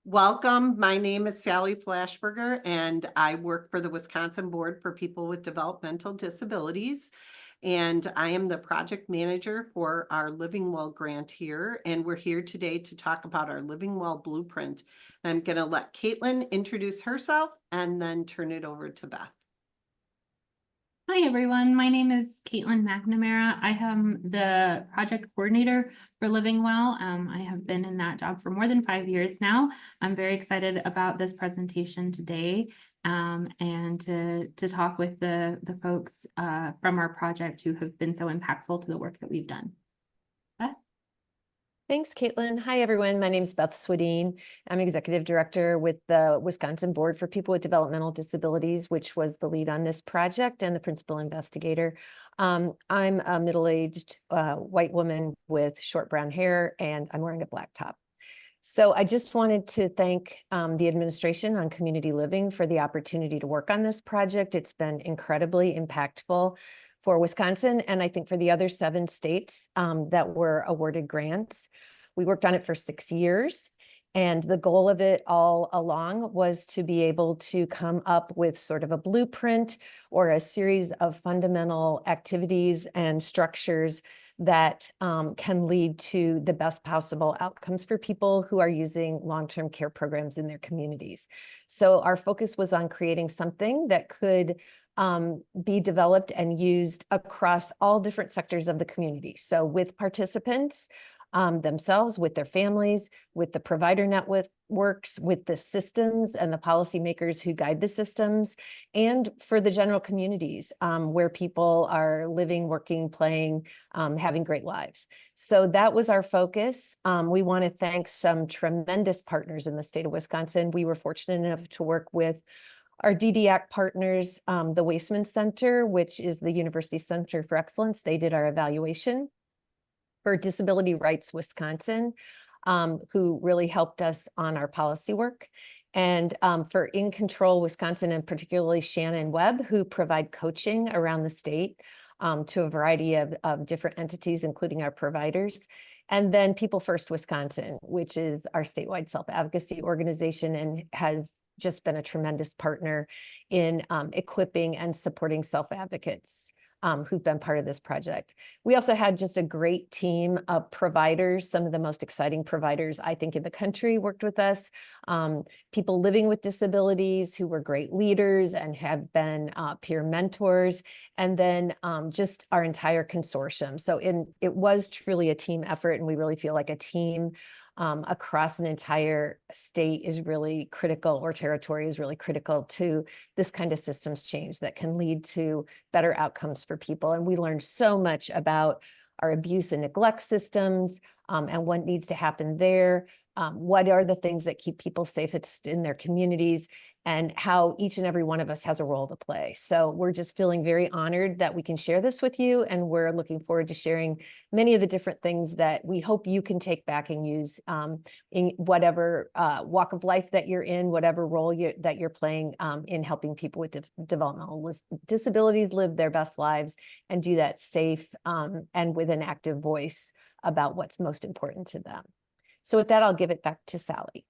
Welcome. My name is Sally Flashberger, and I work for the Wisconsin Board for People with Developmental Disabilities. And I am the project manager for our Living Well grant here. And we're here today to talk about our Living Well blueprint. And I'm going to let Caitlin introduce herself and then turn it over to Beth. Hi, everyone. My name is Caitlin McNamara. I am the project coordinator for Living Well. I have been in that job for more than 5 years now. I'm very excited about this presentation today and to talk with the folks from our project who have been so impactful to the work that we've done. Beth? Thanks, Caitlin. Hi, everyone. My name is Beth Swedeen. I'm Executive Director with the Wisconsin Board for People with Developmental Disabilities, which was the lead on this project and the principal investigator. I'm a middle-aged white woman with short brown hair, and I'm wearing a black top. So I just wanted to thank the administration on community living for the opportunity to work on this project. It's been incredibly impactful for Wisconsin, and I think for the other 7 states that were awarded grants. We worked on it for 6 years, and the goal of it all along was to be able to come up with sort of a blueprint or a series of fundamental activities and structures that can lead to the best possible outcomes for people who are using long-term care programs in their communities. So our focus was on creating something that could be developed and used across all different sectors of the community. So with participants themselves, with their families, with the provider networks, with the systems and the policymakers who guide the systems, and for the general communities where people are living, working, playing, having great lives. So that was our focus. We want to thank some tremendous partners in the state of Wisconsin. We were fortunate enough to work with our DDAC partners, the Waisman Center, which is the University Center for Excellence. They did our evaluation. For Disability Rights Wisconsin, who really helped us on our policy work. And for In Control Wisconsin, and particularly Shannon Webb, who provide coaching around the state to a variety of different entities, including our providers. And then People First Wisconsin, which is our statewide self-advocacy organization and has just been a tremendous partner in equipping and supporting self-advocates who've been part of this project. We also had just a great team of providers. Some of the most exciting providers, I think, in the country worked with us. People living with disabilities who were great leaders and have been peer mentors, and then just our entire consortium. So it was truly a team effort, and we really feel like a team across an entire state is really critical, or territory is really critical to this kind of systems change that can lead to better outcomes for people. And we learned so much about our abuse and neglect systems and what needs to happen there. What are the things that keep people safest in their communities, and how each and every one of us has a role to play. So we're just feeling very honored that we can share this with you, and we're looking forward to sharing many of the different things that we hope you can take back and use in whatever walk of life that you're in, whatever role that you're playing in helping people with developmental disabilities live their best lives and do that safe and with an active voice about what's most important to them. So with that, I'll give it back to Sally.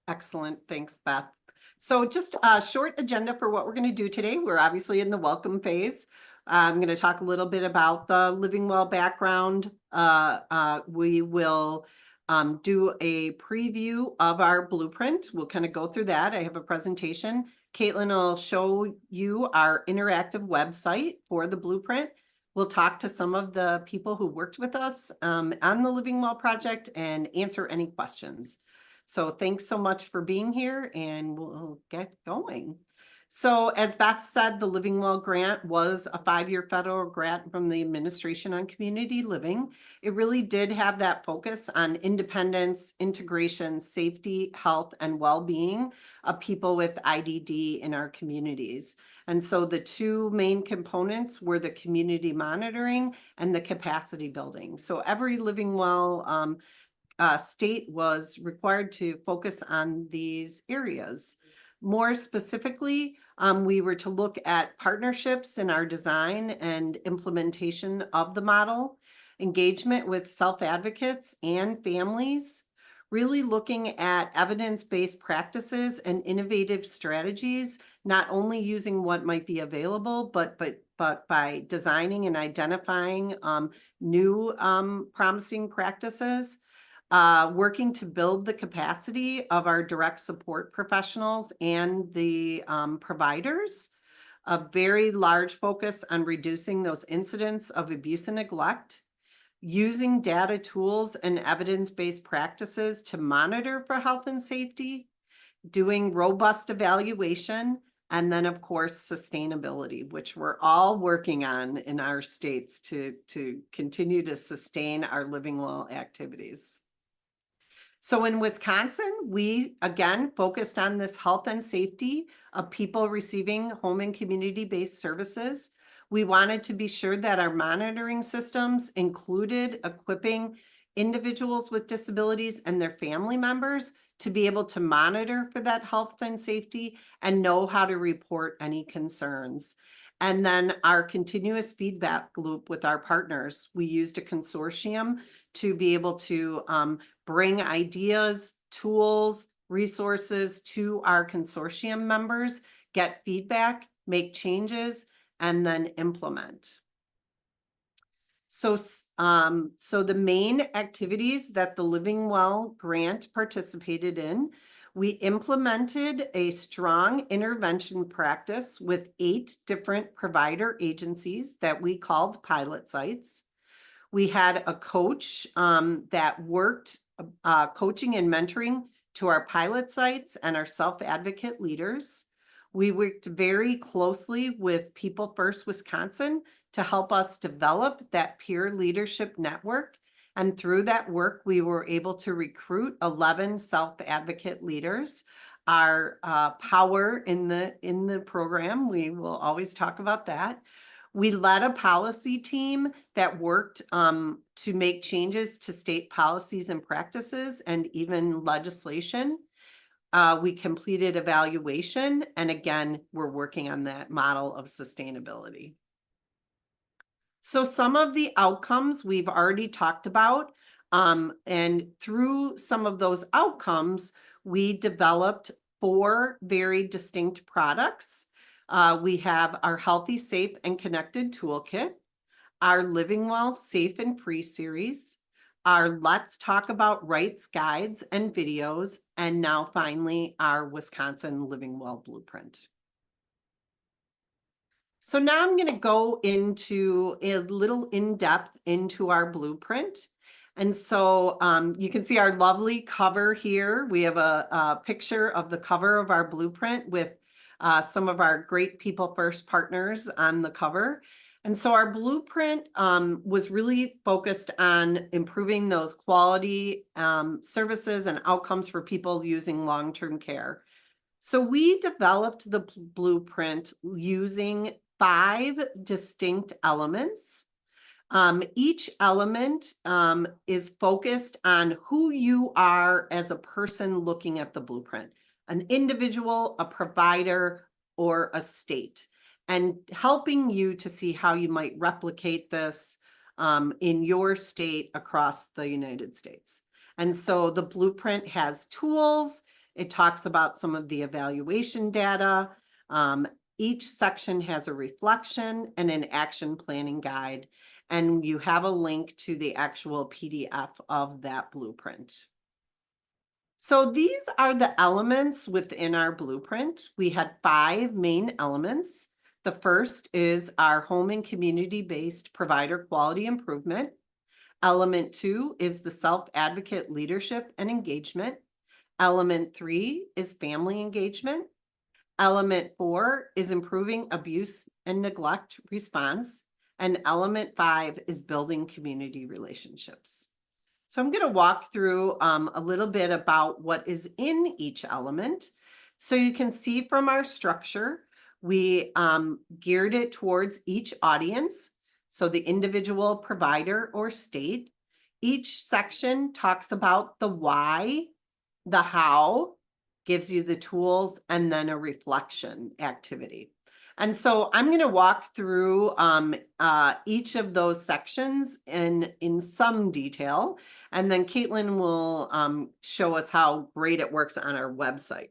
Excellent. Thanks, Beth. So just a short agenda for what we're going to do today. We're obviously in the welcome phase. I'm going to talk a little bit about the Living Well background. We will do a preview of our blueprint. We'll kind of go through that. I have a presentation. Caitlin will show you our interactive website for the blueprint. We'll talk to some of the people who worked with us on the Living Well project and answer any questions. So thanks so much for being here, and we'll get going. So as Beth said, the Living Well grant was a 5-year federal grant from the Administration on Community Living. It really did have that focus on independence, integration, safety, health, and well-being of people with IDD in our communities. And so the 2 main components were the community monitoring and the capacity building. So every Living Well state was required to focus on these areas. More specifically, we were to look at partnerships in our design and implementation of the model, engagement with self-advocates and families, really looking at evidence-based practices and innovative strategies, not only using what might be available, but by designing and identifying new promising practices, working to build the capacity of our direct support professionals and the providers, a very large focus on reducing those incidents of abuse and neglect, using data tools and evidence-based practices to monitor for health and safety, doing robust evaluation, and then of course, sustainability, which we're all working on in our states to continue to sustain our living well activities. So in Wisconsin, we again focused on this health and safety of people receiving home and community-based services. We wanted to be sure that our monitoring systems included equipping individuals with disabilities and their family members to be able to monitor for that health and safety and know how to report any concerns. And then our continuous feedback loop with our partners. We used a consortium to be able to bring ideas, tools, resources to our consortium members, get feedback, make changes, and then implement. So the main activities that the Living Well grant participated in, we implemented a strong intervention practice with 8 different provider agencies that we called pilot sites. We had a coach that worked coaching and mentoring to our pilot sites and our self-advocate leaders. We worked very closely with People First Wisconsin to help us develop that peer leadership network. And through that work, we were able to recruit 11 self-advocate leaders. Our power in the program, we will always talk about that. We led a policy team that worked to make changes to state policies and practices and even legislation. We completed evaluation, and again, we're working on that model of sustainability. So some of the outcomes we've already talked about, and through some of those outcomes, we developed 4 very distinct products. We have our Healthy, Safe, and Connected Toolkit, our Living Well Safe and Free series, our Let's Talk About Rights guides and videos, and now finally our Wisconsin Living Well Blueprint. So now I'm going to go into a little in-depth into our blueprint. And so you can see our lovely cover here. We have a picture of the cover of our blueprint with some of our great People First partners on the cover. And so our blueprint was really focused on improving those quality services and outcomes for people using long-term care. So we developed the blueprint using 5 distinct elements. Each element is focused on who you are as a person looking at the blueprint, an individual, a provider, or a state, and helping you to see how you might replicate this in your state across the United States. And so the blueprint has tools. It talks about some of the evaluation data. Each section has a reflection and an action planning guide, and you have a link to the actual PDF of that blueprint. So these are the elements within our blueprint. We had 5 main elements. The first is our home and community-based provider quality improvement. Element 2 is the self-advocate leadership and engagement. Element 3 is family engagement. Element 4 is improving abuse and neglect response. And element 5 is building community relationships. So I'm going to walk through a little bit about what is in each element. So you can see from our structure, we geared it towards each audience. So the individual, provider, or state. Each section talks about the why, the how, gives you the tools, and then a reflection activity. And so I'm going to walk through each of those sections in some detail, and then Caitlin will show us how great it works on our website.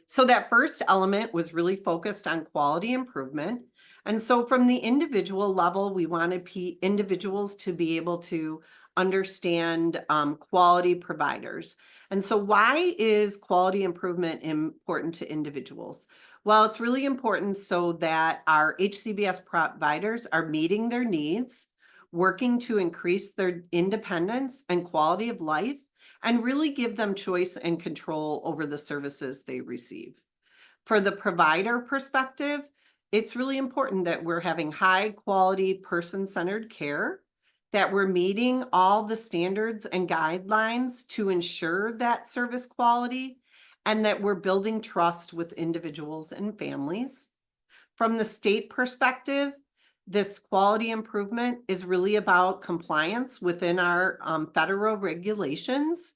So that first element was really focused on quality improvement. And so from the individual level, we wanted individuals to be able to understand quality providers. And so why is quality improvement important to individuals? Well, it's really important so that our HCBS providers are meeting their needs, working to increase their independence and quality of life, and really give them choice and control over the services they receive. For the provider perspective, it's really important that we're having high quality person-centered care, that we're meeting all the standards and guidelines to ensure that service quality, and that we're building trust with individuals and families. From the state perspective, this quality improvement is really about compliance within our federal regulations,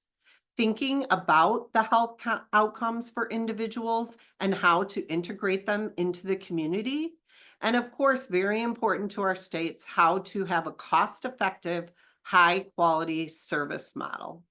thinking about the health outcomes for individuals and how to integrate them into the community. And of course, very important to our states, how to have a cost-effective, high-quality service model.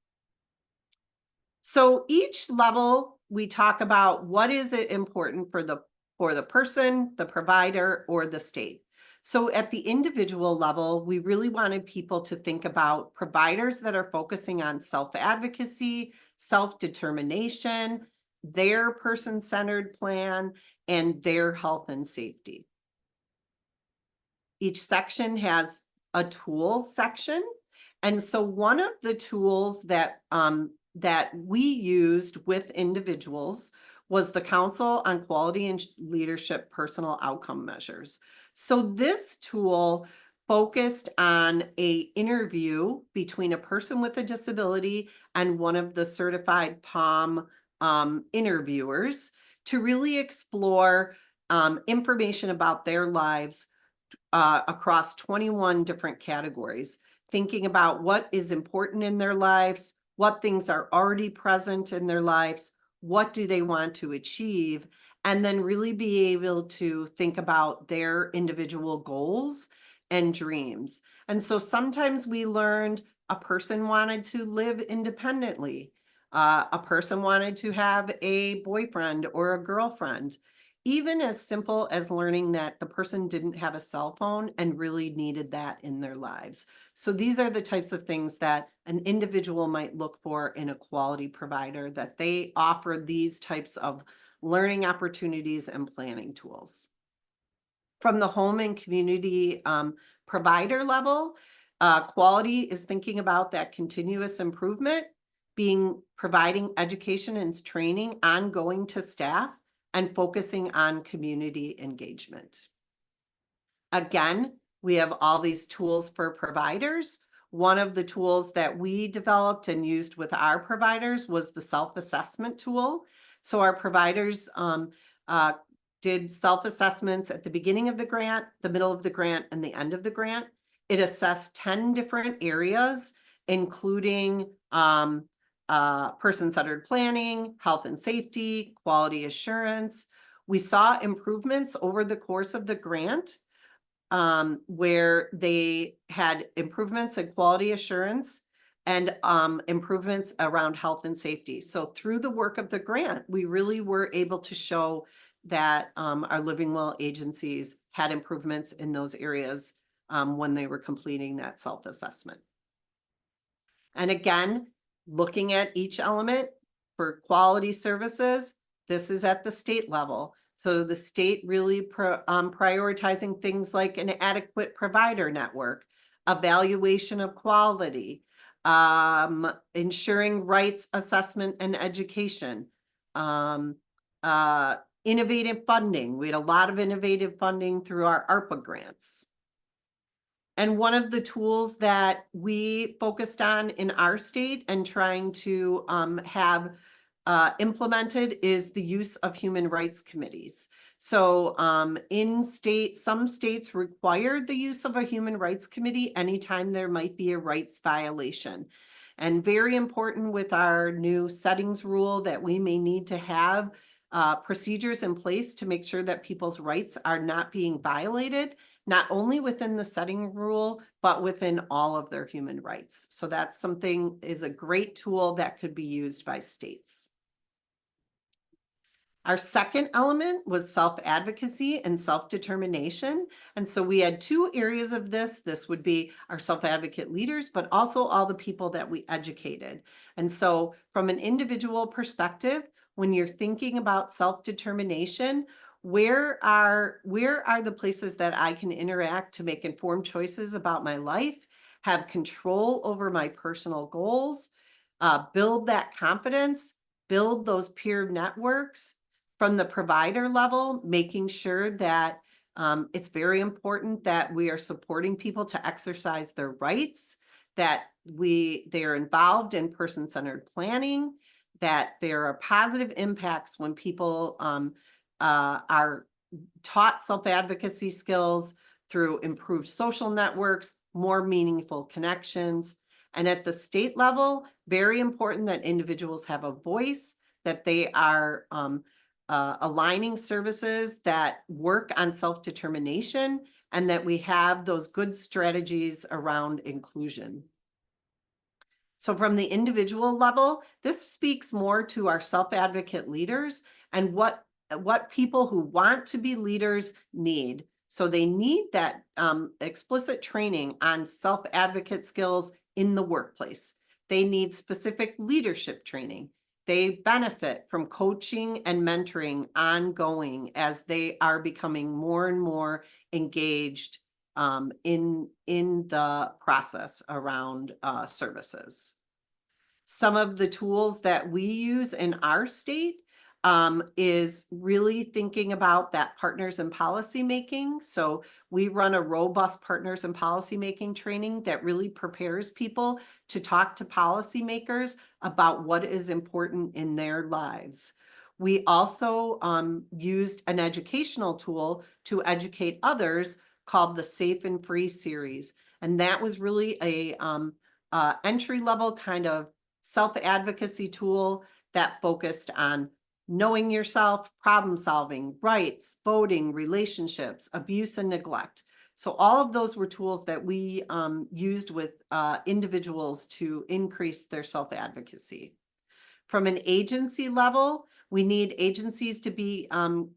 So each level, we talk about what is it important for the person, the provider, or the state. So at the individual level, we really wanted people to think about providers that are focusing on self-advocacy, self-determination, their person-centered plan, and their health and safety. Each section has a tools section. And so one of the tools that we used with individuals was the Council on Quality and Leadership Personal Outcome Measures. So this tool focused on an interview between a person with a disability and one of the certified POM interviewers to really explore information about their lives across 21 different categories, thinking about what is important in their lives, what things are already present in their lives, what do they want to achieve, and then really be able to think about their individual goals and dreams. And so sometimes we learned a person wanted to live independently. A person wanted to have a boyfriend or a girlfriend. Even as simple as learning that the person didn't have a cell phone and really needed that in their lives. So these are the types of things that an individual might look for in a quality provider, that they offer these types of learning opportunities and planning tools. From the home and community provider level, quality is thinking about that continuous improvement, providing education and training ongoing to staff, and focusing on community engagement. Again, we have all these tools for providers. One of the tools that we developed and used with our providers was the self-assessment tool. So our providers did self-assessments at the beginning of the grant, the middle of the grant, and the end of the grant. It assessed 10 different areas, including person-centered planning, health and safety, quality assurance. We saw improvements over the course of the grant where they had improvements in quality assurance and improvements around health and safety. So through the work of the grant, we really were able to show that our Living Well agencies had improvements in those areas when they were completing that self-assessment. And again, looking at each element for quality services, this is at the state level. So the state really prioritizing things like an adequate provider network, evaluation of quality, ensuring rights assessment and education, innovative funding. We had a lot of innovative funding through our ARPA grants. And one of the tools that we focused on in our state and trying to have implemented is the use of human rights committees. So some states required the use of a human rights committee anytime there might be a rights violation. And very important with our new settings rule that we may need to have procedures in place to make sure that people's rights are not being violated, not only within the setting rule, but within all of their human rights. So that's something is a great tool that could be used by states. Our second element was self-advocacy and self-determination. And so we had two areas of this. This would be our self-advocate leaders, but also all the people that we educated. And so from an individual perspective, when you're thinking about self-determination, where are the places that I can interact to make informed choices about my life, have control over my personal goals, build that confidence, build those peer networks. From the provider level, making sure that it's very important that we are supporting people to exercise their rights, that they are involved in person-centered planning, that there are positive impacts when people are taught self-advocacy skills through improved social networks, more meaningful connections. And at the state level, very important that individuals have a voice, that they are aligning services that work on self-determination, and that we have those good strategies around inclusion. So from the individual level, this speaks more to our self-advocate leaders and what people who want to be leaders need. So they need that explicit training on self-advocate skills in the workplace. They need specific leadership training. They benefit from coaching and mentoring ongoing as they are becoming more and more engaged in the process around services. Some of the tools that we use in our state is really thinking about that partners in policy making. So we run a robust partners in policy making training that really prepares people to talk to policymakers about what is important in their lives. We also used an educational tool to educate others called the Safe and Free series. And that was really a entry-level kind of self-advocacy tool that focused on knowing yourself, problem solving, rights, voting, relationships, abuse and neglect. So all of those were tools that we used with individuals to increase their self-advocacy. From an agency level, we need agencies to be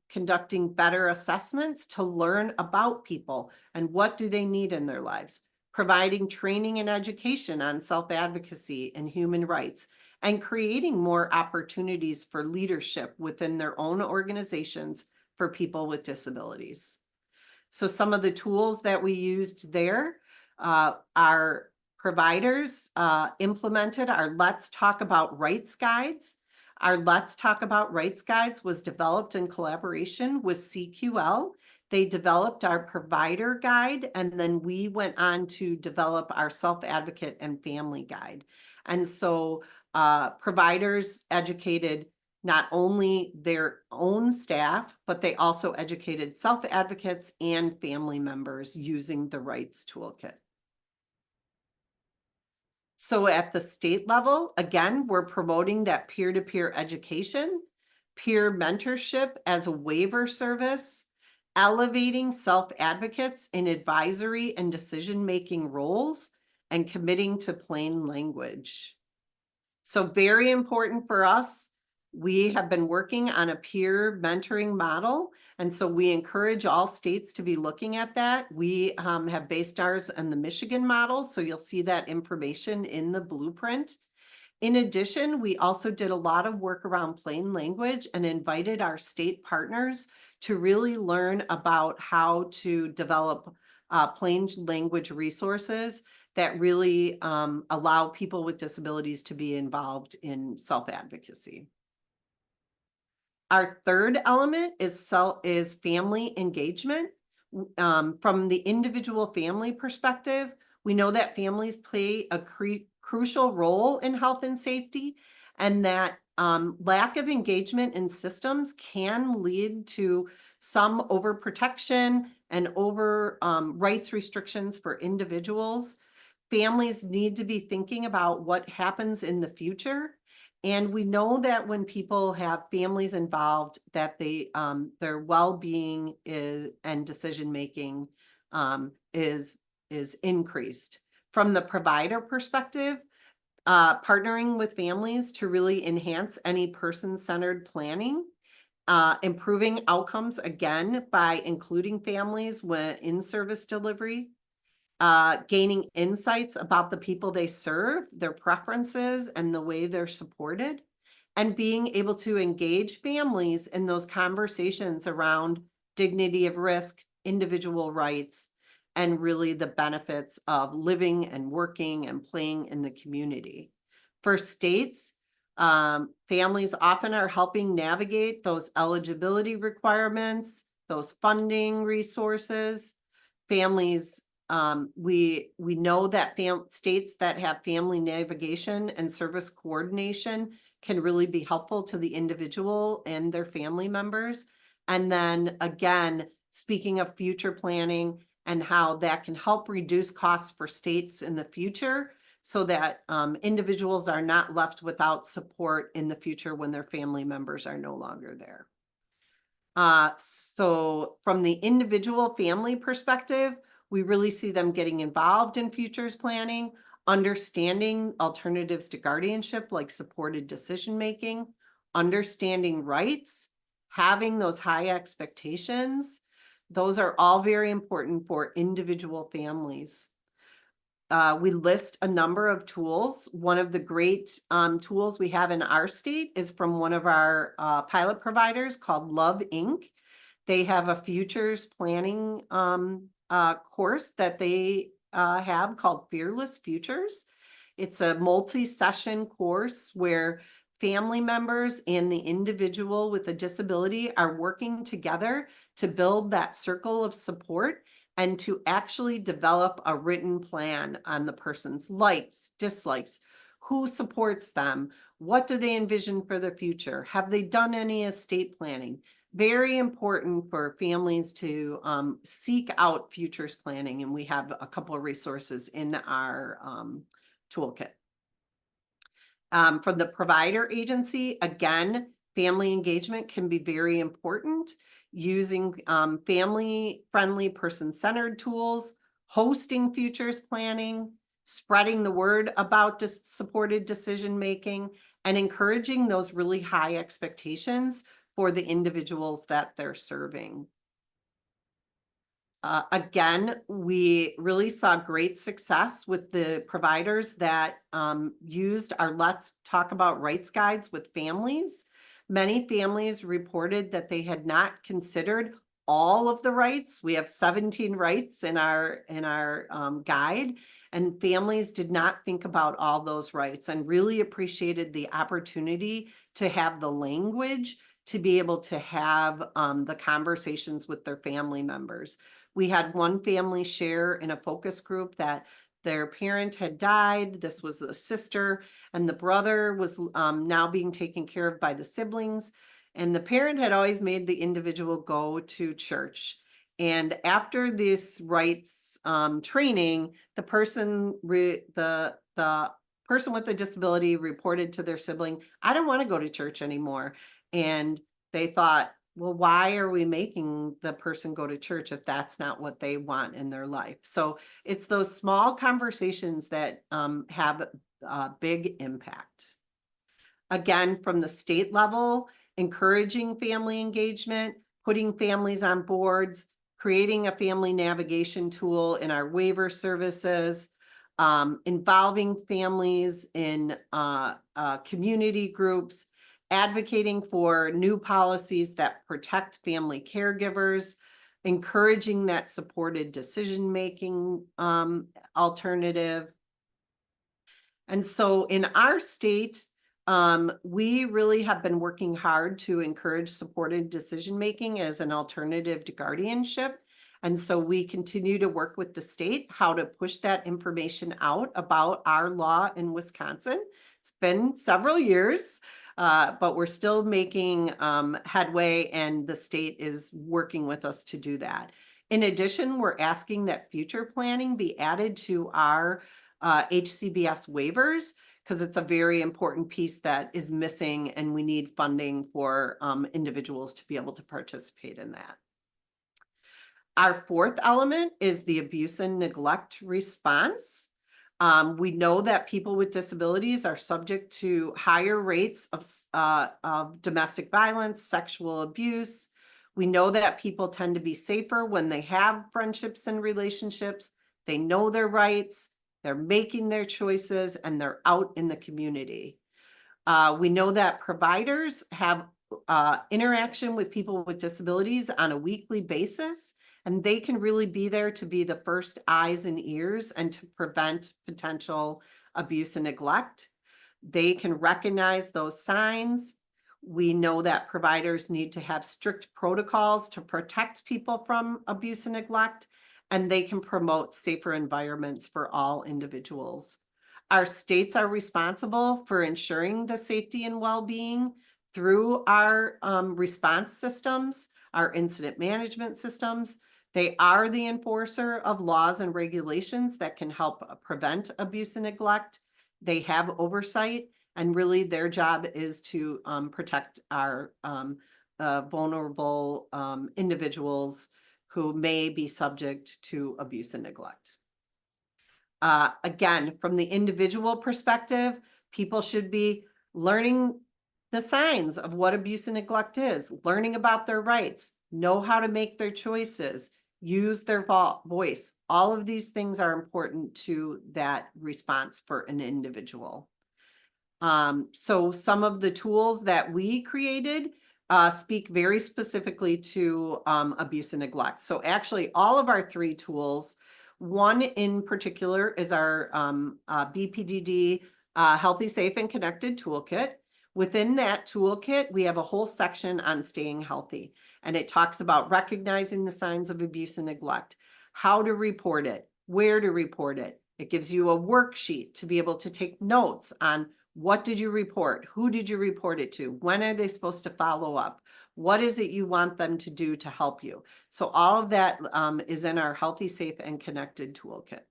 conducting better assessments to learn about people and what do they need in their lives, providing training and education on self-advocacy and human rights, and creating more opportunities for leadership within their own organizations for people with disabilities. So some of the tools that we used there, our providers implemented our Let's Talk About Rights guides. Our Let's Talk About Rights guides was developed in collaboration with CQL. They developed our provider guide, and then we went on to develop our self-advocate and family guide. And so providers educated not only their own staff, but they also educated self-advocates and family members using the rights toolkit. So at the state level, again, we're promoting that peer-to-peer education, peer mentorship as a waiver service, elevating self-advocates in advisory and decision-making roles, and committing to plain language. So very important for us. We have been working on a peer mentoring model, and so we encourage all states to be looking at that. We have based ours on the Michigan model, so you'll see that information in the blueprint. In addition, we also did a lot of work around plain language and invited our state partners to really learn about how to develop plain language resources that really allow people with disabilities to be involved in self-advocacy. Our third element is family engagement. From the individual family perspective, we know that families play a crucial role in health and safety, and that lack of engagement in systems can lead to some overprotection and over rights restrictions for individuals. Families need to be thinking about what happens in the future. And we know that when people have families involved, that their well-being and decision-making is increased. From the provider perspective, partnering with families to really enhance any person-centered planning, improving outcomes again by including families when in service delivery, gaining insights about the people they serve, their preferences, and the way they're supported, and being able to engage families in those conversations around dignity of risk, individual rights, and really the benefits of living and working and playing in the community. For states, families often are helping navigate those eligibility requirements, those funding resources. Families, we know that states that have family navigation and service coordination can really be helpful to the individual and their family members. And then again, speaking of future planning and how that can help reduce costs for states in the future so that individuals are not left without support in the future when their family members are no longer there. So from the individual family perspective, we really see them getting involved in futures planning, understanding alternatives to guardianship like supported decision-making, understanding rights, having those high expectations. Those are all very important for individual families. We list a number of tools. One of the great tools we have in our state is from one of our pilot providers called Love Inc. They have a futures planning course that they have called Fearless Futures. It's a multi-session course where family members and the individual with a disability are working together to build that circle of support and to actually develop a written plan on the person's likes, dislikes, who supports them, what do they envision for the future, have they done any estate planning. Very important for families to seek out futures planning, and we have a couple of resources in our toolkit. From the provider agency, again, family engagement can be very important, using family-friendly, person-centered tools, hosting futures planning, spreading the word about supported decision-making, and encouraging those really high expectations for the individuals that they're serving. Again, we really saw great success with the providers that used our Let's Talk About Rights guides with families. Many families reported that they had not considered all of the rights. We have 17 rights in our guide, and families did not think about all those rights and really appreciated the opportunity to have the language to be able to have the conversations with their family members. We had one family share in a focus group that their parent had died. This was the sister, and the brother was now being taken care of by the siblings. And the parent had always made the individual go to church. And after this rights training, the person with the disability reported to their sibling, "I don't want to go to church anymore." And they thought, well, why are we making the person go to church if that's not what they want in their life? So it's those small conversations that have a big impact. Again, from the state level, encouraging family engagement, putting families on boards, creating a family navigation tool in our waiver services, involving families in community groups, advocating for new policies that protect family caregivers, encouraging that supported decision-making alternative. And so in our state, we really have been working hard to encourage supported decision-making as an alternative to guardianship. And so we continue to work with the state how to push that information out about our law in Wisconsin. It's been several years, but we're still making headway, and the state is working with us to do that. In addition, we're asking that future planning be added to our HCBS waivers, because it's a very important piece that is missing and we need funding for individuals to be able to participate in that. Our fourth element is the abuse and neglect response. We know that people with disabilities are subject to higher rates of domestic violence, sexual abuse. We know that people tend to be safer when they have friendships and relationships. They know their rights, they're making their choices, and they're out in the community. We know that providers have interaction with people with disabilities on a weekly basis, and they can really be there to be the first eyes and ears and to prevent potential abuse and neglect. They can recognize those signs. We know that providers need to have strict protocols to protect people from abuse and neglect, and they can promote safer environments for all individuals. Our states are responsible for ensuring the safety and well-being through our response systems, our incident management systems. They are the enforcer of laws and regulations that can help prevent abuse and neglect. They have oversight, and really their job is to protect our vulnerable individuals who may be subject to abuse and neglect. Again, from the individual perspective, people should be learning the signs of what abuse and neglect is, learning about their rights, know how to make their choices, use their voice. All of these things are important to that response for an individual. So some of the tools that we created speak very specifically to abuse and neglect. So actually all of our 3 tools, one in particular is our BPDD Healthy, Safe, and Connected Toolkit. Within that toolkit, we have a whole section on staying healthy, and it talks about recognizing the signs of abuse and neglect, how to report it, where to report it. It gives you a worksheet to be able to take notes on what did you report, who did you report it to, when are they supposed to follow up, what is it you want them to do to help you. So all of that is in our Healthy, Safe, and Connected Toolkit.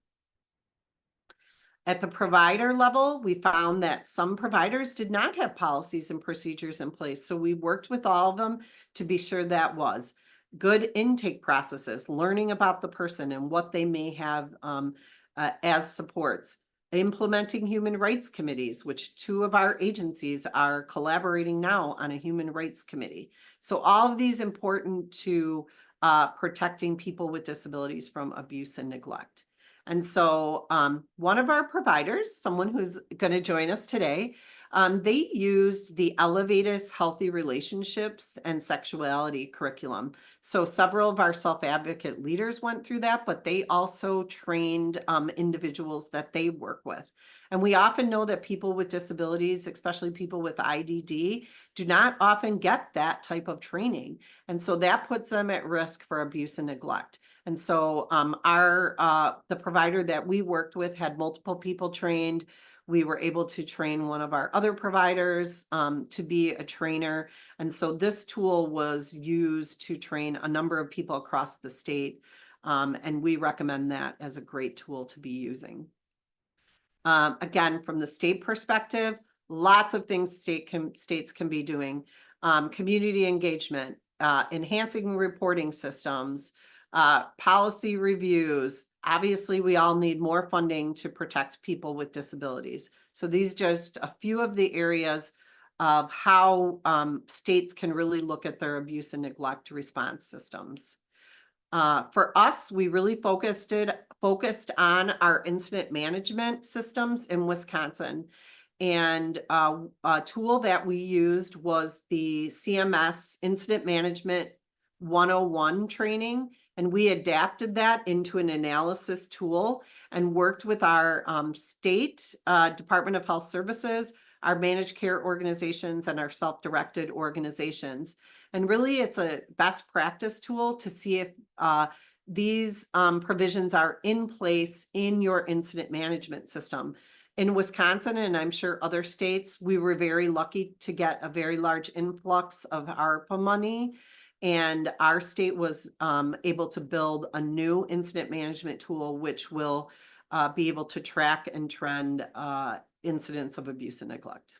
At the provider level, we found that some providers did not have policies and procedures in place. So we worked with all of them to be sure that was good intake processes, learning about the person and what they may have as supports, implementing human rights committees, which 2 of our agencies are collaborating now on a human rights committee. So all of these important to protecting people with disabilities from abuse and neglect. And so one of our providers, someone who's going to join us today, they used the Elevatus Healthy Relationships and Sexuality curriculum. So several of our self-advocate leaders went through that, but they also trained individuals that they work with. And we often know that people with disabilities, especially people with IDD, do not often get that type of training. And so that puts them at risk for abuse and neglect. And so the provider that we worked with had multiple people trained. We were able to train one of our other providers to be a trainer. And so this tool was used to train a number of people across the state. And we recommend that as a great tool to be using. Again, from the state perspective, lots of things states can be doing. Community engagement, enhancing reporting systems, policy reviews. Obviously, we all need more funding to protect people with disabilities. So these are just a few of the areas of how states can really look at their abuse and neglect response systems. For us, we really focused on our incident management systems in Wisconsin. And a tool that we used was the CMS Incident Management 101 training. And we adapted that into an analysis tool and worked with our state Department of Health Services, our managed care organizations, and our self-directed organizations. And really, it's a best practice tool to see if these provisions are in place in your incident management system. In Wisconsin, and I'm sure other states, we were very lucky to get a very large influx of ARPA money. And our state was able to build a new incident management tool, which will be able to track and trend incidents of abuse and neglect.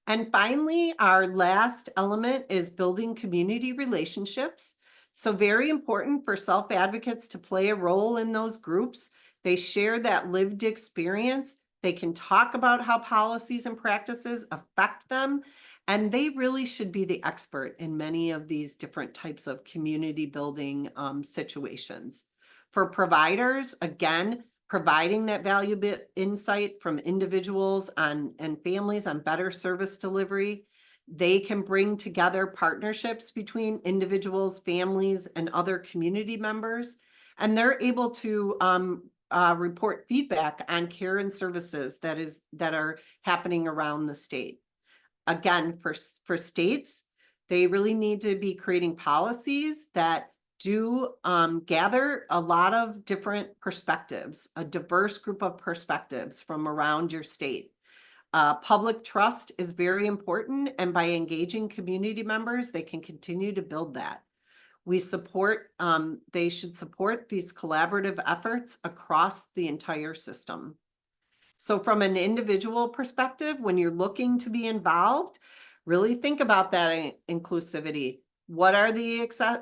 And finally, our last element is building community relationships. So very important for self-advocates to play a role in those groups. They share that lived experience. They can talk about how policies and practices affect them. And they really should be the expert in many of these different types of community building situations. For providers, again, providing that valuable insight from individuals and families on better service delivery. They can bring together partnerships between individuals, families, and other community members, and they're able to report feedback on care and services that are happening around the state. Again, for states, they really need to be creating policies that do gather a lot of different perspectives, a diverse group of perspectives from around your state. Public trust is very important, and by engaging community members, they can continue to build that. We support, they should support these collaborative efforts across the entire system. So from an individual perspective, when you're looking to be involved, really think about that inclusivity. What are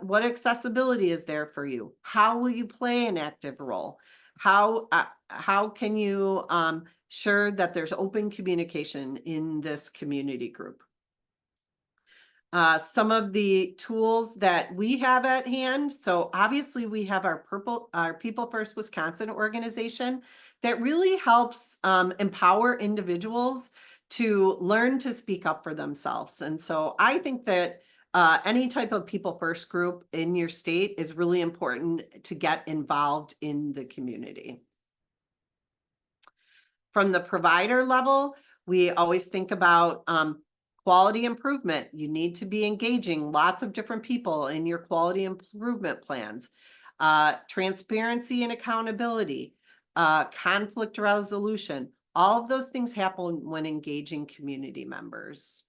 what accessibility is there for you? How will you play an active role? How can you ensure that there's open communication in this community group? Some of the tools that we have at hand. So obviously we have our People First Wisconsin organization that really helps empower individuals to learn to speak up for themselves. And so I think that any type of People First group in your state is really important to get involved in the community. From the provider level, we always think about quality improvement. You need to be engaging lots of different people in your quality improvement plans. Transparency and accountability, conflict resolution. All of those things happen when engaging community members.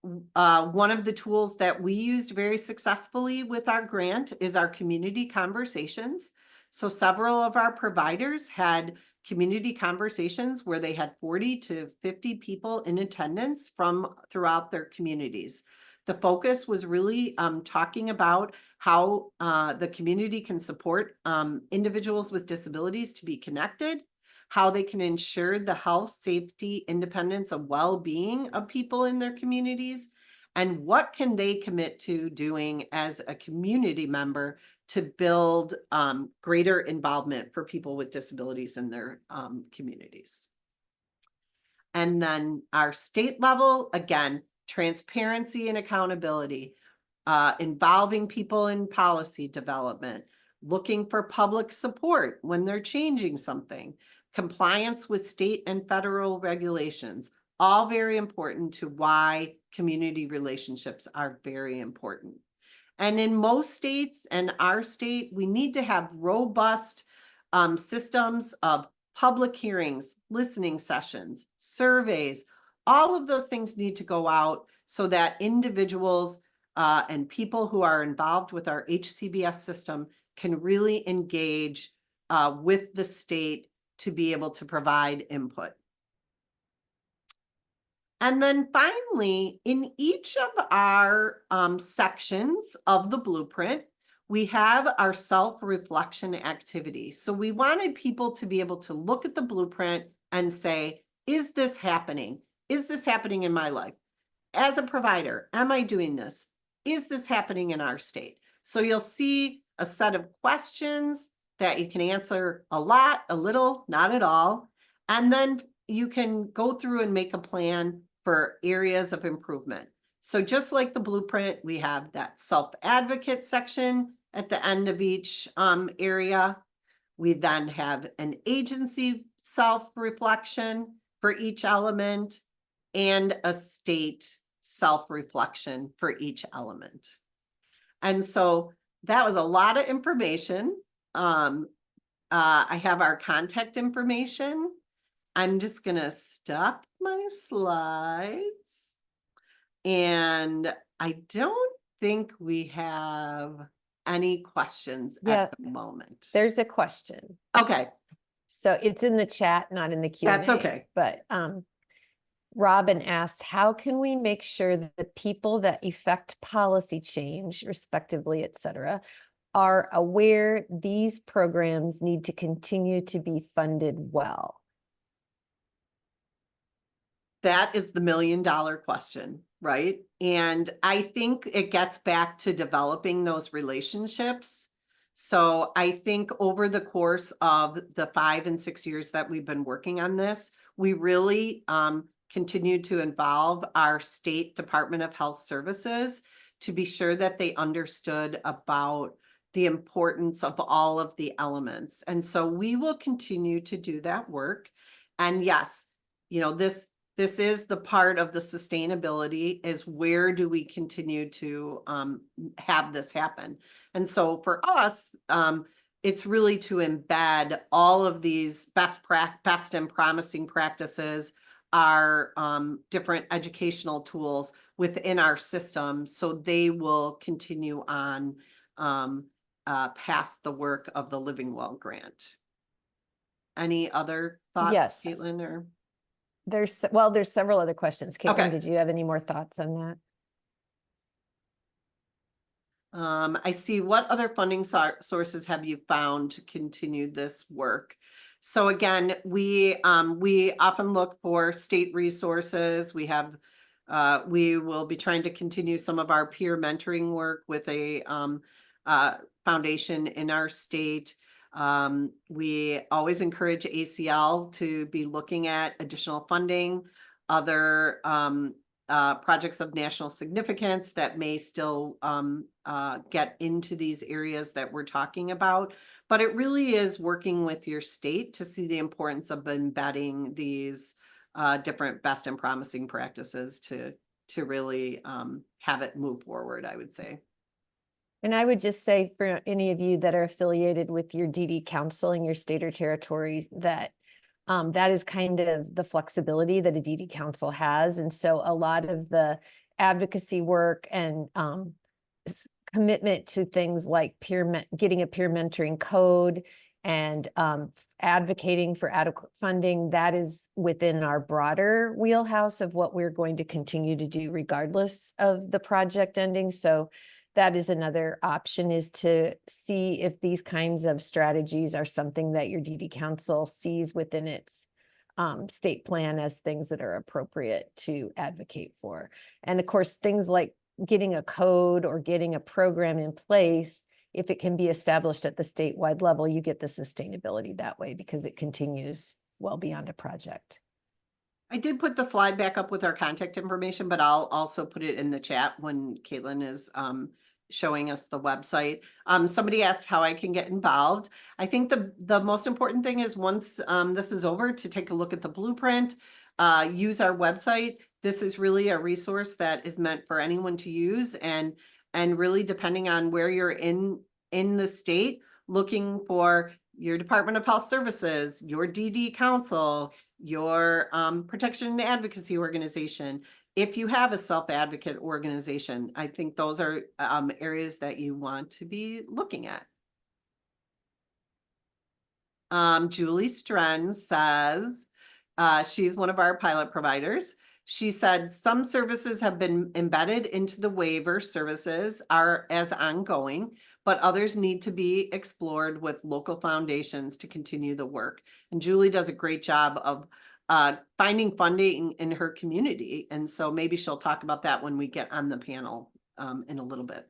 One of the tools that we used very successfully with our grant is our community conversations. So several of our providers had community conversations where they had 40 to 50 people in attendance from throughout their communities. The focus was really talking about how the community can support individuals with disabilities to be connected, how they can ensure the health, safety, independence, and well-being of people in their communities, and what can they commit to doing as a community member to build greater involvement for people with disabilities in their communities. And then our state level, again, transparency and accountability, involving people in policy development, looking for public support when they're changing something, compliance with state and federal regulations, all very important to why community relationships are very important. And in most states and our state, we need to have robust systems of public hearings, listening sessions, surveys. All of those things need to go out so that individuals and people who are involved with our HCBS system can really engage with the state to be able to provide input. And then finally, in each of our sections of the blueprint, we have our self-reflection activity. So we wanted people to be able to look at the blueprint and say, is this happening? Is this happening in my life? As a provider, am I doing this? Is this happening in our state? So you'll see a set of questions that you can answer a lot, a little, not at all. And then you can go through and make a plan for areas of improvement. So just like the blueprint, we have that self-advocate section at the end of each area. We then have an agency self-reflection for each element and a state self-reflection for each element. And so that was a lot of information. I have our contact information. I'm just going to stop my slides. And I don't think we have any questions Yeah. at the moment? There's a question. Okay, So it's in the chat, not in the Q&A. That's okay. But Robin asks, how can we make sure that the people that effect policy change, respectively, et cetera, are aware these programs need to continue to be funded well? that is the $1 million question, right? And I think it gets back to developing those relationships. So I think over the course of the 5 and 6 years that we've been working on this, we really continued to involve our state Department of Health Services to be sure that they understood about the importance of all of the elements. And so we will continue to do that work. And yes, this is the part of the sustainability, is where do we continue to have this happen? And so for us, it's really to embed all of these best and promising practices, our different educational tools within our system, so they will continue on past the work of the Living Well grant. Any other thoughts, Yes. Caitlin, or? There's several other questions. Caitlin, Okay. did you have any more thoughts on that? I see. What other funding sources have you found to continue this work? So again, we often look for state resources. We will be trying to continue some of our peer mentoring work with a foundation in our state. We always encourage ACL to be looking at additional funding, other projects of national significance that may still get into these areas that we're talking about. But it really is working with your state to see the importance of embedding these different best and promising practices to really have it move forward, I would say. And I would just say for any of you that are affiliated with your DD council in your state or territory, that that is kind of the flexibility that a DD council has. And so a lot of the advocacy work and commitment to things like getting a peer mentoring code and advocating for adequate funding, that is within our broader wheelhouse of what we're going to continue to do regardless of the project ending. So that is another option, is to see if these kinds of strategies are something that your DD council sees within its state plan as things that are appropriate to advocate for. And of course, things like getting a code or getting a program in place, if it can be established at the statewide level, you get the sustainability that way because it continues well beyond a project. I did put the slide back up with our contact information, but I'll also put it in the chat when Caitlin is showing us the website. Somebody asked how I can get involved. I think the most important thing is, once this is over, to take a look at the blueprint, use our website. This is really a resource that is meant for anyone to use, and really, depending on where you're in the state, looking for your Department of Health Services, your DD council, your protection and advocacy organization. If you have a self-advocate organization, I think those are areas that you want to be looking at. Julie Stren says she's one of our pilot providers. She said some services have been embedded into the waiver services as ongoing, but others need to be explored with local foundations to continue the work. And Julie does a great job of finding funding in her community. And so maybe she'll talk about that when we get on the panel in a little bit.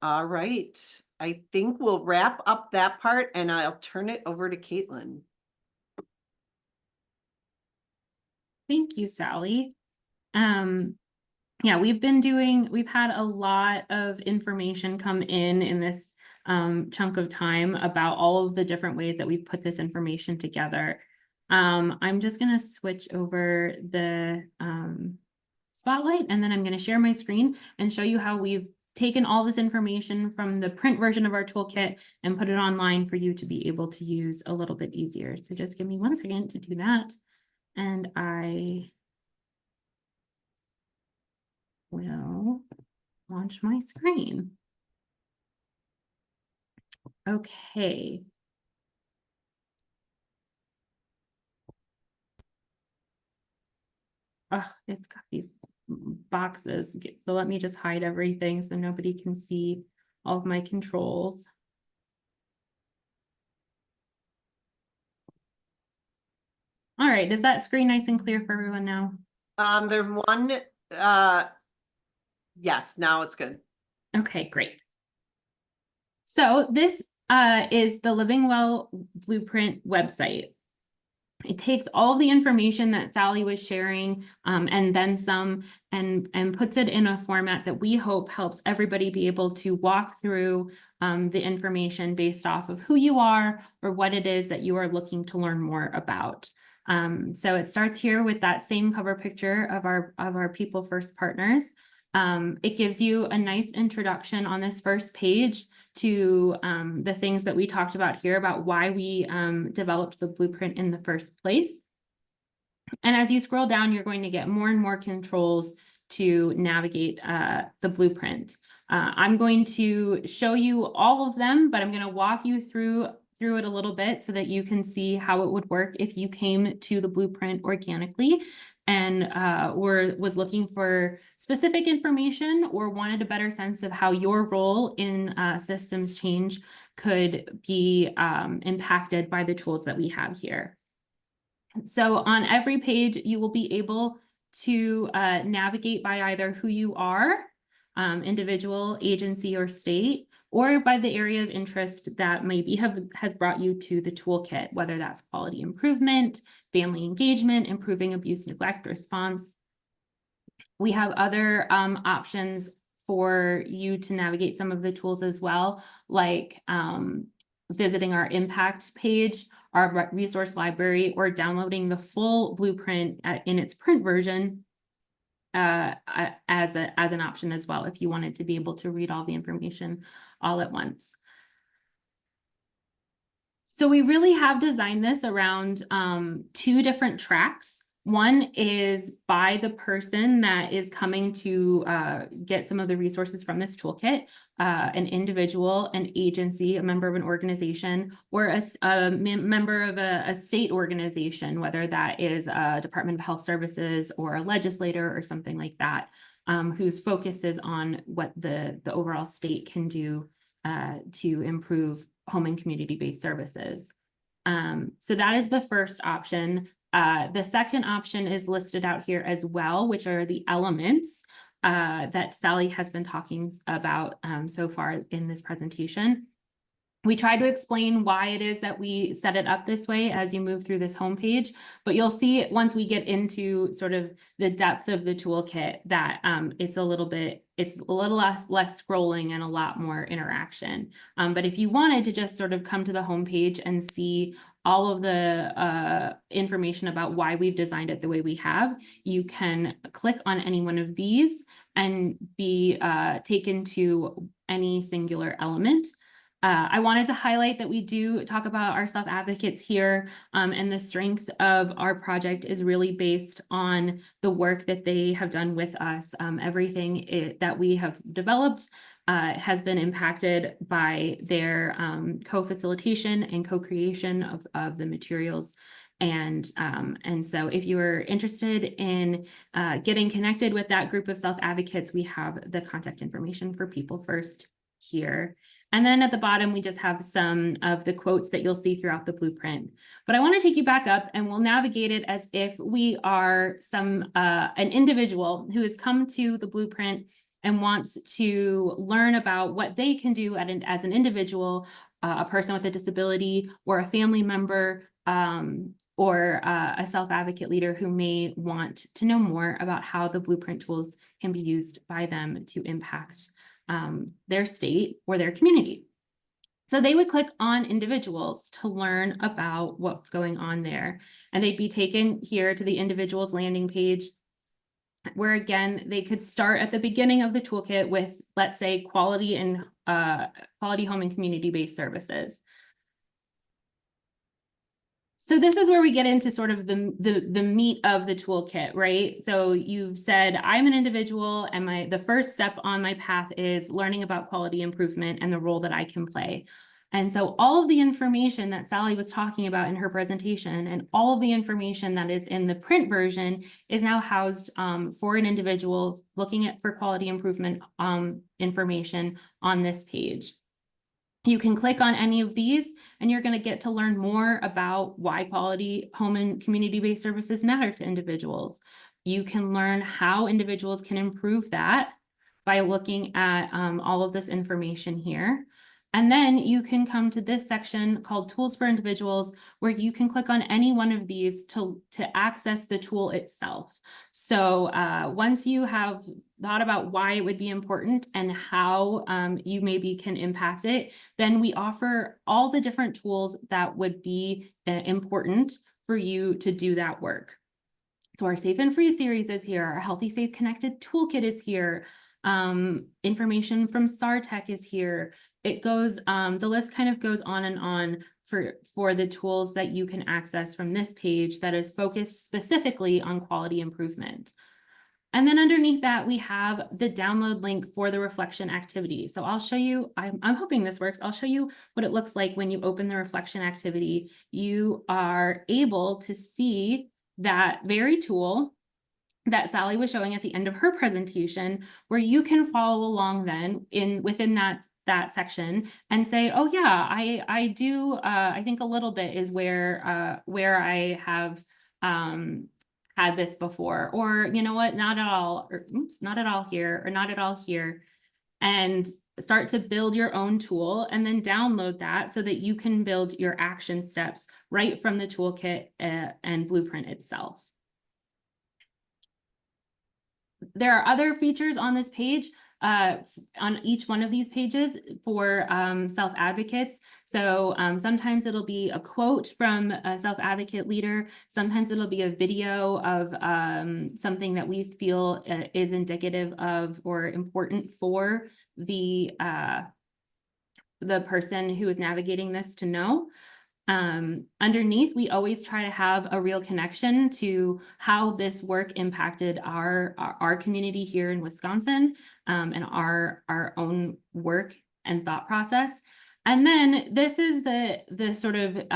All right. I think we'll wrap up that part, and I'll turn it over to Caitlin. Thank you, Sally. Yeah, we've had a lot of information come in this chunk of time about all of the different ways that we've put this information together. I'm just going to switch over the spotlight, and then I'm going to share my screen and show you how we've taken all this information from the print version of our toolkit and put it online for you to be able to use a little bit easier. So just give me 1 second to do that. And I will launch my screen. Okay. Oh, it's got these boxes. So let me just hide everything so nobody can see all of my controls. All right, is that screen nice and clear for everyone now? There's one, yes, now it's good. Okay, great. So this is the Living Well Blueprint website. It takes all the information that Sally was sharing and then some and puts it in a format that we hope helps everybody be able to walk through the information based off of who you are or what it is that you are looking to learn more about. So it starts here with that same cover picture of our People First partners. It gives you a nice introduction on this first page to the things that we talked about here about why we developed the blueprint in the first place. And as you scroll down, you're going to get more and more controls to navigate the blueprint. I'm going to show you all of them, but I'm going to walk you through it a little bit so that you can see how it would work if you came to the blueprint organically and was looking for specific information or wanted a better sense of how your role in systems change could be impacted by the tools that we have here. So on every page, you will be able to navigate by either who you are, individual, agency, or state, or by the area of interest that maybe has brought you to the toolkit, whether that's quality improvement, family engagement, improving abuse, neglect response. We have other options for you to navigate some of the tools as well, like visiting our impact page, our resource library, or downloading the full blueprint in its print version as an option as well, if you wanted to be able to read all the information all at once. So we really have designed this around 2 different tracks. One is by the person that is coming to get some of the resources from this toolkit, an individual, an agency, a member of an organization, or a member of a state organization, whether that is a Department of Health Services or a legislator or something like that, whose focus is on what the overall state can do to improve home and community-based services. So that is the first option. The second option is listed out here as well, which are the elements that Sally has been talking about so far in this presentation. We try to explain why it is that we set it up this way as you move through this homepage, but you'll see once we get into sort of the depth of the toolkit that it's a little less scrolling and a lot more interaction. But if you wanted to just sort of come to the homepage and see all of the information about why we've designed it the way we have, you can click on any one of these and be taken to any singular element. I wanted to highlight that we do talk about our self-advocates here, and the strength of our project is really based on the work that they have done with us. Everything that we have developed has been impacted by their co-facilitation and co-creation of the materials. And so if you are interested in getting connected with that group of self-advocates, we have the contact information for People First here. And then at the bottom, we just have some of the quotes that you'll see throughout the blueprint. But I want to take you back up and we'll navigate it as if we are an individual who has come to the blueprint and wants to learn about what they can do as an individual, a person with a disability, or a family member, or a self-advocate leader who may want to know more about how the blueprint tools can be used by them to impact their state or their community. So they would click on individuals to learn about what's going on there. And they'd be taken here to the individual's landing page, where again, they could start at the beginning of the toolkit with, let's say, quality home and community-based services. So this is where we get into sort of the meat of the toolkit, right? So you've said, I'm an individual and the first step on my path is learning about quality improvement and the role that I can play. And so all of the information that Sally was talking about in her presentation and all of the information that is in the print version is now housed for an individual looking at for quality improvement information on this page. You can click on any of these and you're going to get to learn more about why quality home and community-based services matter to individuals. You can learn how individuals can improve that by looking at all of this information here. And then you can come to this section called Tools for Individuals, where you can click on any one of these to access the tool itself. So once you have thought about why it would be important and how you maybe can impact it, then we offer all the different tools that would be important for you to do that work. So our Safe and Free series is here. Our Healthy, Safe, Connected Toolkit is here. Information from SARTech is here. It goes, the list kind of goes on and on for the tools that you can access from this page that is focused specifically on quality improvement. And then underneath that, we have the download link for the reflection activity. So I'll show you, I'm hoping this works. I'll show you what it looks like when you open the reflection activity. You are able to see that very tool that Sally was showing at the end of her presentation, where you can follow along then within that section and say, oh yeah, I do, I think a little bit is where I have had this before, or you know what, not at all, or oops, not at all here, or not at all here, and start to build your own tool and then download that so that you can build your action steps right from the toolkit and blueprint itself. There are other features on this page, on each one of these pages for self-advocates. So sometimes it'll be a quote from a self-advocate leader. Sometimes it'll be a video of something that we feel is indicative of or important for the person who is navigating this to know. Underneath, we always try to have a real connection to how this work impacted our community here in Wisconsin, and our own work and thought process. And then this is the sort of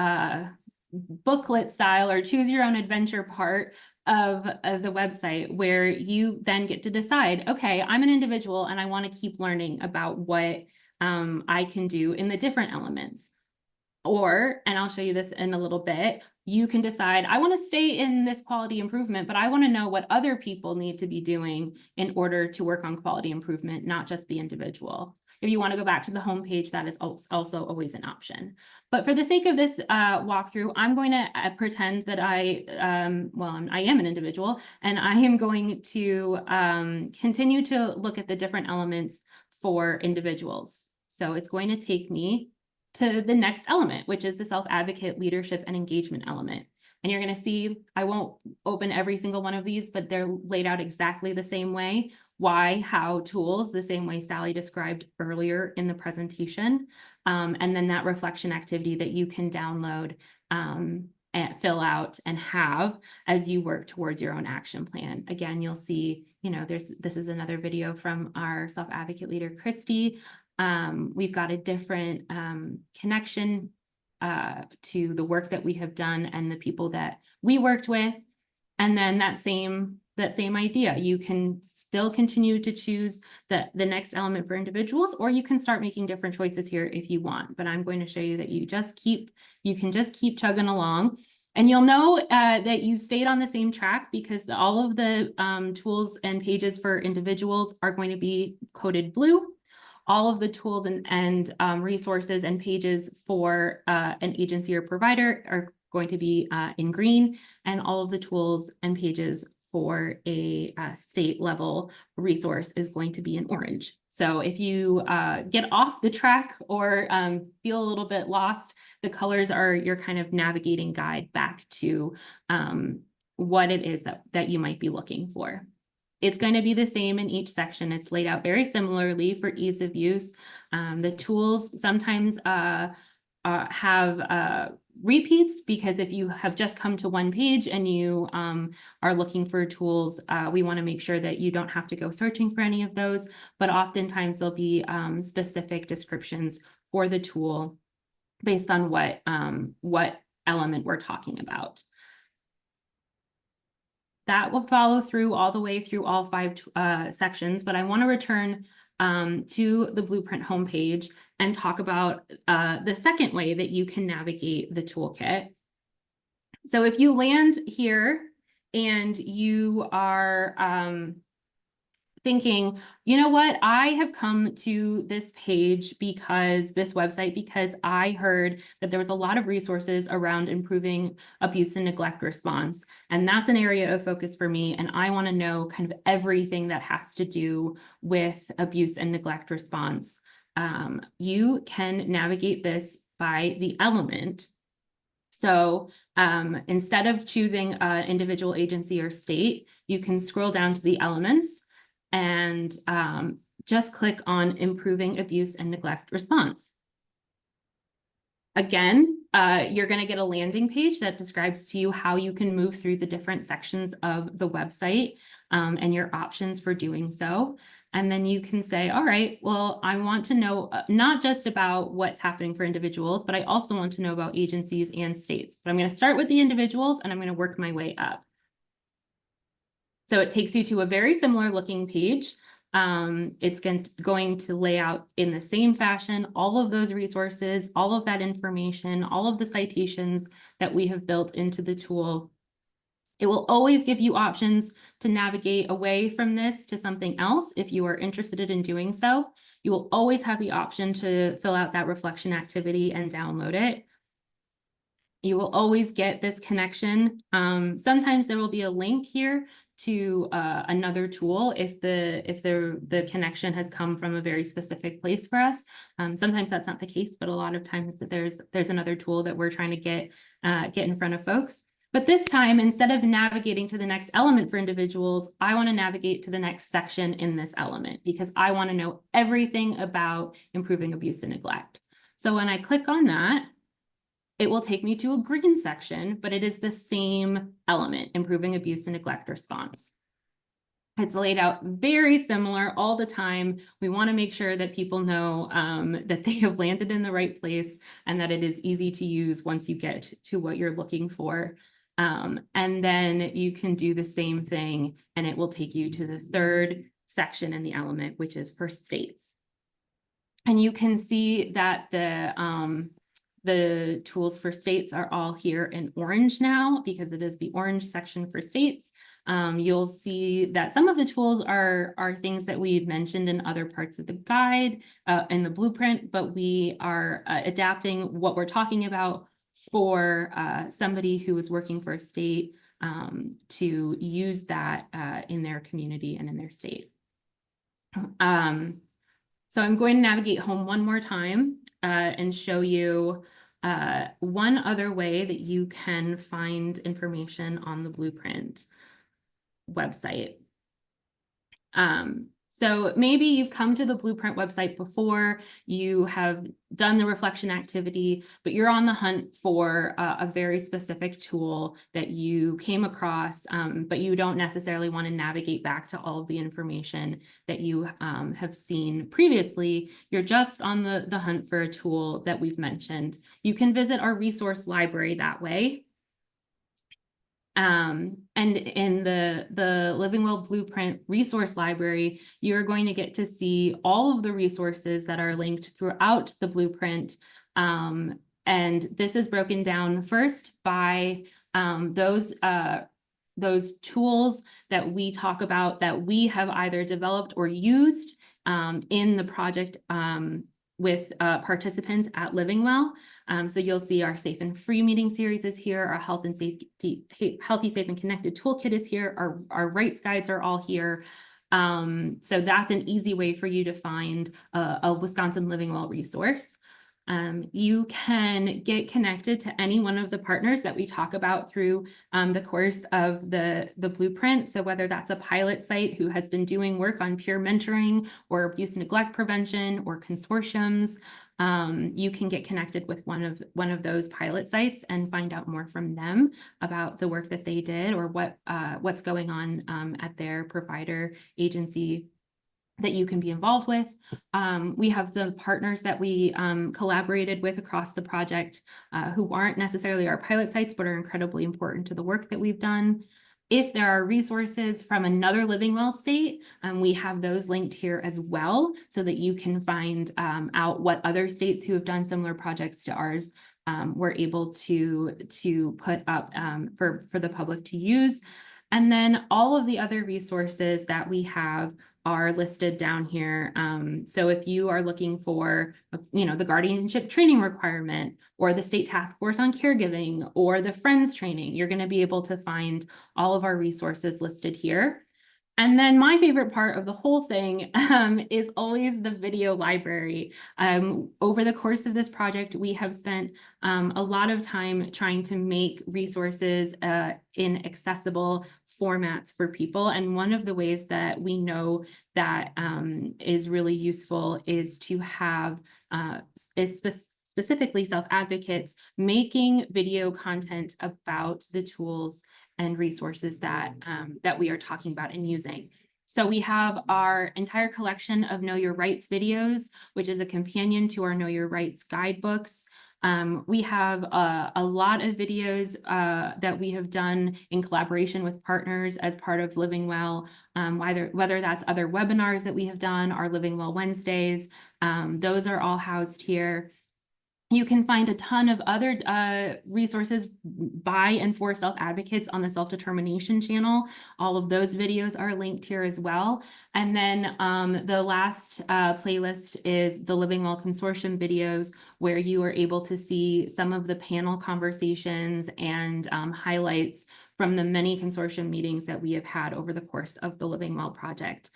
booklet style or choose your own adventure part of the website, where you then get to decide, okay, I'm an individual and I want to keep learning about what I can do in the different elements. Or, and I'll show you this in a little bit, you can decide, I want to stay in this quality improvement, but I want to know what other people need to be doing in order to work on quality improvement, not just the individual. If you want to go back to the home page, that is also always an option. But for the sake of this walkthrough, I'm going to pretend that I am an individual, and I am going to continue to look at the different elements for individuals. So it's going to take me to the next element, which is the self-advocate leadership and engagement element. And you're going to see, I won't open every single one of these, but they're laid out exactly the same way. Why, how, tools, the same way Sally described earlier in the presentation. And then that reflection activity that you can download and fill out and have as you work towards your own action plan. Again, you'll see, you know, this is another video from our self-advocate leader, Christy. We've got a different connection to the work that we have done and the people that we worked with. And then that same idea, you can still continue to choose the next element for individuals, or you can start making different choices here if you want. But I'm going to show you that you can just keep chugging along. And you'll know that you've stayed on the same track because all of the tools and pages for individuals are going to be coded blue. All of the tools and resources and pages for an agency or provider are going to be in green, and all of the tools and pages for a state level resource is going to be in orange. So if you get off the track or feel a little bit lost, the colors are your kind of navigating guide back to what it is that you might be looking for. It's going to be the same in each section. It's laid out very similarly for ease of use. The tools sometimes have repeats, because if you have just come to one page and you are looking for tools, we want to make sure that you don't have to go searching for any of those, but oftentimes there'll be specific descriptions for the tool based on what element we're talking about. That will follow through all the way through all 5 sections, but I want to return to the Blueprint homepage and talk about the second way that you can navigate the toolkit. So if you land here and you are thinking, you know what, I have come to this page because this website, because I heard that there was a lot of resources around improving abuse and neglect response. And that's an area of focus for me. And I want to know kind of everything that has to do with abuse and neglect response. You can navigate this by the element. So instead of choosing an individual agency or state, you can scroll down to the elements and just click on improving abuse and neglect response. Again, you're going to get a landing page that describes to you how you can move through the different sections of the website and your options for doing so. And then you can say, all right, well, I want to know not just about what's happening for individuals, but I also want to know about agencies and states. But I'm going to start with the individuals and I'm going to work my way up. So it takes you to a very similar looking page. It's going to lay out in the same fashion all of those resources, all of that information, all of the citations that we have built into the tool. It will always give you options to navigate away from this to something else if you are interested in doing so. You will always have the option to fill out that reflection activity and download it. You will always get this connection. Sometimes there will be a link here to another tool if the connection has come from a very specific place for us. Sometimes that's not the case, but a lot of times that there's another tool that we're trying to get in front of folks. But this time, instead of navigating to the next element for individuals, I want to navigate to the next section in this element because I want to know everything about improving abuse and neglect. So when I click on that, it will take me to a green section, but it is the same element, improving abuse and neglect response. It's laid out very similar all the time. We want to make sure that people know that they have landed in the right place and that it is easy to use once you get to what you're looking for. And then you can do the same thing and it will take you to the third section in the element, which is for states. And you can see that the tools for states are all here in orange now because it is the orange section for states. You'll see that some of the tools are things that we've mentioned in other parts of the guide in the blueprint, but we are adapting what we're talking about for somebody who is working for a state to use that in their community and in their state. So I'm going to navigate home one more time and show you one other way that you can find information on the Blueprint website. So maybe you've come to the Blueprint website before, you have done the reflection activity, but you're on the hunt for a very specific tool that you came across, but you don't necessarily want to navigate back to all of the information that you have seen previously. You're just on the hunt for a tool that we've mentioned. You can visit our resource library that way. And in the Living Well Blueprint resource library, you're going to get to see all of the resources that are linked throughout the blueprint. And this is broken down first by those tools that we talk about that we have either developed or used in the project with participants at Living Well. So you'll see our Safe and Free meeting series is here, our Healthy, Safe and Connected toolkit is here, our rights guides are all here. So that's an easy way for you to find a Wisconsin Living Well resource. You can get connected to any one of the partners that we talk about through the course of the blueprint. So whether that's a pilot site who has been doing work on peer mentoring or abuse and neglect prevention or consortiums, you can get connected with one of those pilot sites and find out more from them about the work that they did or what's going on at their provider agency. that you can be involved with. We have the partners that we collaborated with across the project who aren't necessarily our pilot sites, but are incredibly important to the work that we've done. If there are resources from another Living Well state, we have those linked here as well, so that you can find out what other states who have done similar projects to ours were able to put up for the public to use. And then all of the other resources that we have are listed down here. So if you are looking for, the guardianship training requirement, or the state task force on caregiving, or the Friends training, you're going to be able to find all of our resources listed here. And then my favorite part of the whole thing is always the video library. Over the course of this project, we have spent a lot of time trying to make resources in accessible formats for people. And one of the ways that we know that is really useful is to have specifically self-advocates making video content about the tools and resources that that we are talking about and using. So we have our entire collection of Know Your Rights videos, which is a companion to our Know Your Rights guidebooks. We have a lot of videos that we have done in collaboration with partners as part of Living Well, whether that's other webinars that we have done, our Living Well Wednesdays, those are all housed here. You can find a ton of other resources by and for self-advocates on the self-determination channel. All of those videos are linked here as well. And then the last playlist is the Living Well Consortium videos, where you are able to see some of the panel conversations and highlights from the many consortium meetings that we have had over the course of the Living Well project.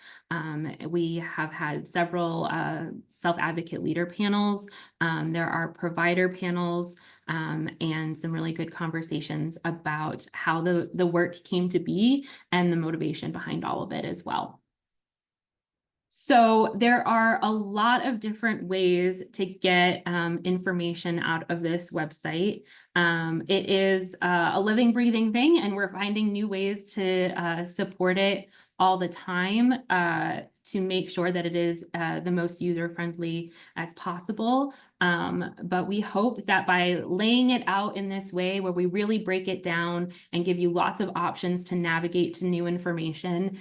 We have had several self-advocate leader panels. There are provider panels and some really good conversations about how the work came to be and the motivation behind all of it as well. So there are a lot of different ways to get information out of this website. It is a living, breathing thing, and we're finding new ways to support it all the time to make sure that it is the most user-friendly as possible. But we hope that by laying it out in this way, where we really break it down and give you lots of options to navigate to new information,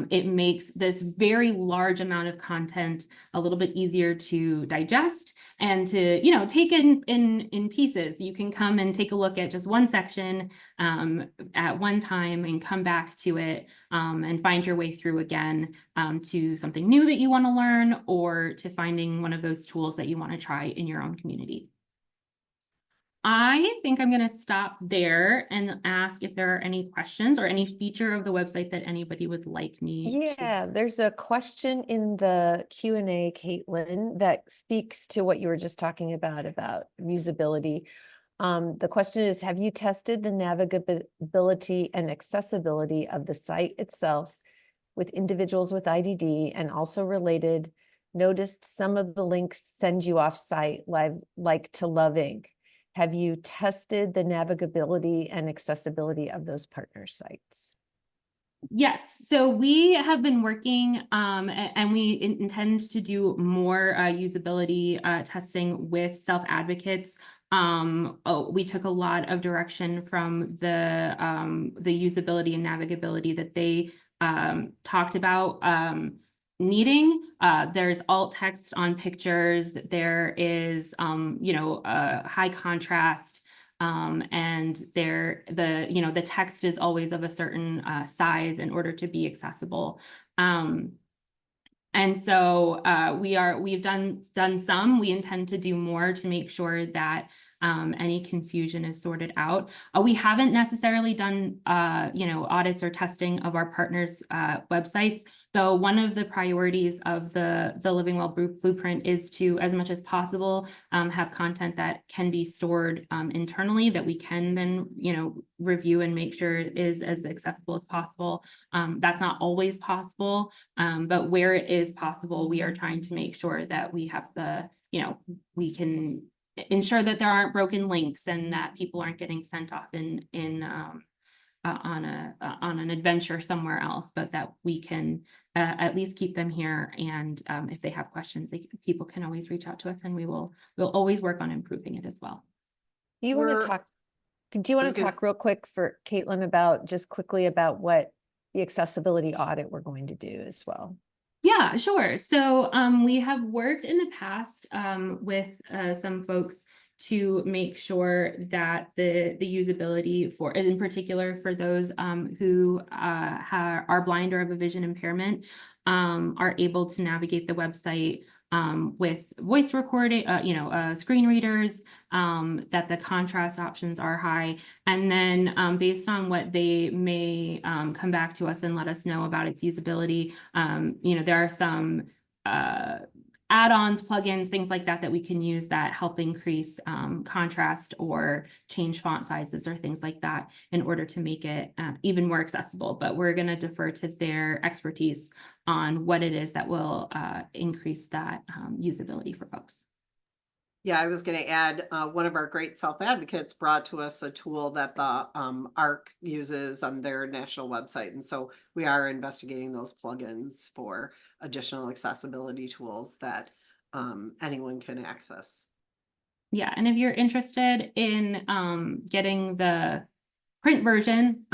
it makes this very large amount of content a little bit easier to digest and to, take in pieces. You can come and take a look at just one section at one time and come back to it and find your way through again to something new that you want to learn, or to finding one of those tools that you want to try in your own community. I think I'm going to stop there and ask if there are any questions or any feature of the website that anybody would like me to. Yeah, there's a question in the Q&A, Caitlin, that speaks to what you were just talking about usability. The question is, have you tested the navigability and accessibility of the site itself with individuals with IDD, and also related, noticed some of the links send you off site like to Love Inc. Have you tested the navigability and accessibility of those partner sites? Yes, so we have been working and we intend to do more usability testing with self-advocates. We took a lot of direction from the usability and navigability that they talked about needing. There's alt text on pictures. There is, high contrast. And the text is always of a certain size in order to be accessible. And so we've done some. We intend to do more to make sure that any confusion is sorted out. We haven't necessarily done audits or testing of our partners' websites, though one of the priorities of the Living Well Blueprint is to, as much as possible, have content that can be stored internally, that we can then review and make sure it is as accessible as possible. That's not always possible, but where it is possible, we are trying to make sure that we have we can ensure that there aren't broken links and that people aren't getting sent off in on an adventure somewhere else, but that we can at least keep them here. And if they have questions, people can always reach out to us, and we'll always work on improving it as well. Do you want We're- to talk? Do you I want was to gonna talk real quick for Caitlin about just quickly about what the accessibility audit we're going to do as well? Yeah, sure. So we have worked in the past with some folks to make sure that the usability for, in particular, for those who are blind or have a vision impairment, are able to navigate the website with voice recording, screen readers, that the contrast options are high. And then based on what they may come back to us and let us know about its usability, there are some add-ons, plugins, things like that we can use that help increase contrast or change font sizes or things like that in order to make it even more accessible. But we're going to defer to their expertise on what it is that will increase that usability for folks. Yeah, I was going to add, one of our great self-advocates brought to us a tool that the ARC uses on their national website. And so we are investigating those plugins for additional accessibility tools that anyone can access. Yeah, and if you're interested in getting the print version,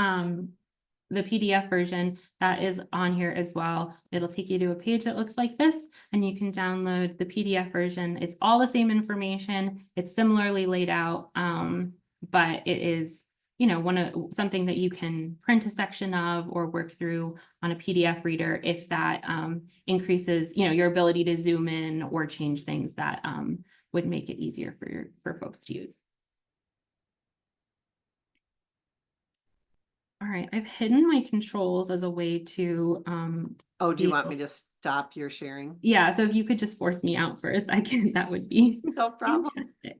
the PDF version that is on here as well, it'll take you to a page that looks like this, and you can download the PDF version. It's all the same information. It's similarly laid out, but it is, something that you can print a section of or work through on a PDF reader if that increases, your ability to zoom in or change things that would make it easier for folks to use. All right, I've hidden my controls as a way to Oh, do you want me to stop your sharing? Yeah, so if you could just force me out for a second, that would be No problem. fantastic.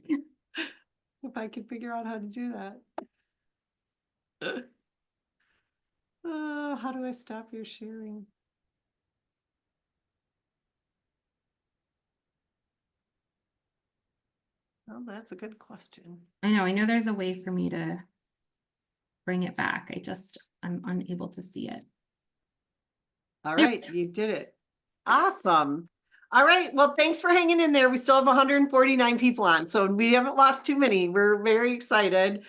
If I could figure out how to do that. How do I stop your sharing? Well, that's a good question. I know there's a way for me to bring it back. I'm unable to see it. All There- right, you did it. Awesome. All right, well, thanks for hanging in there. We still have 149 people on, so we haven't lost too many. We're very excited.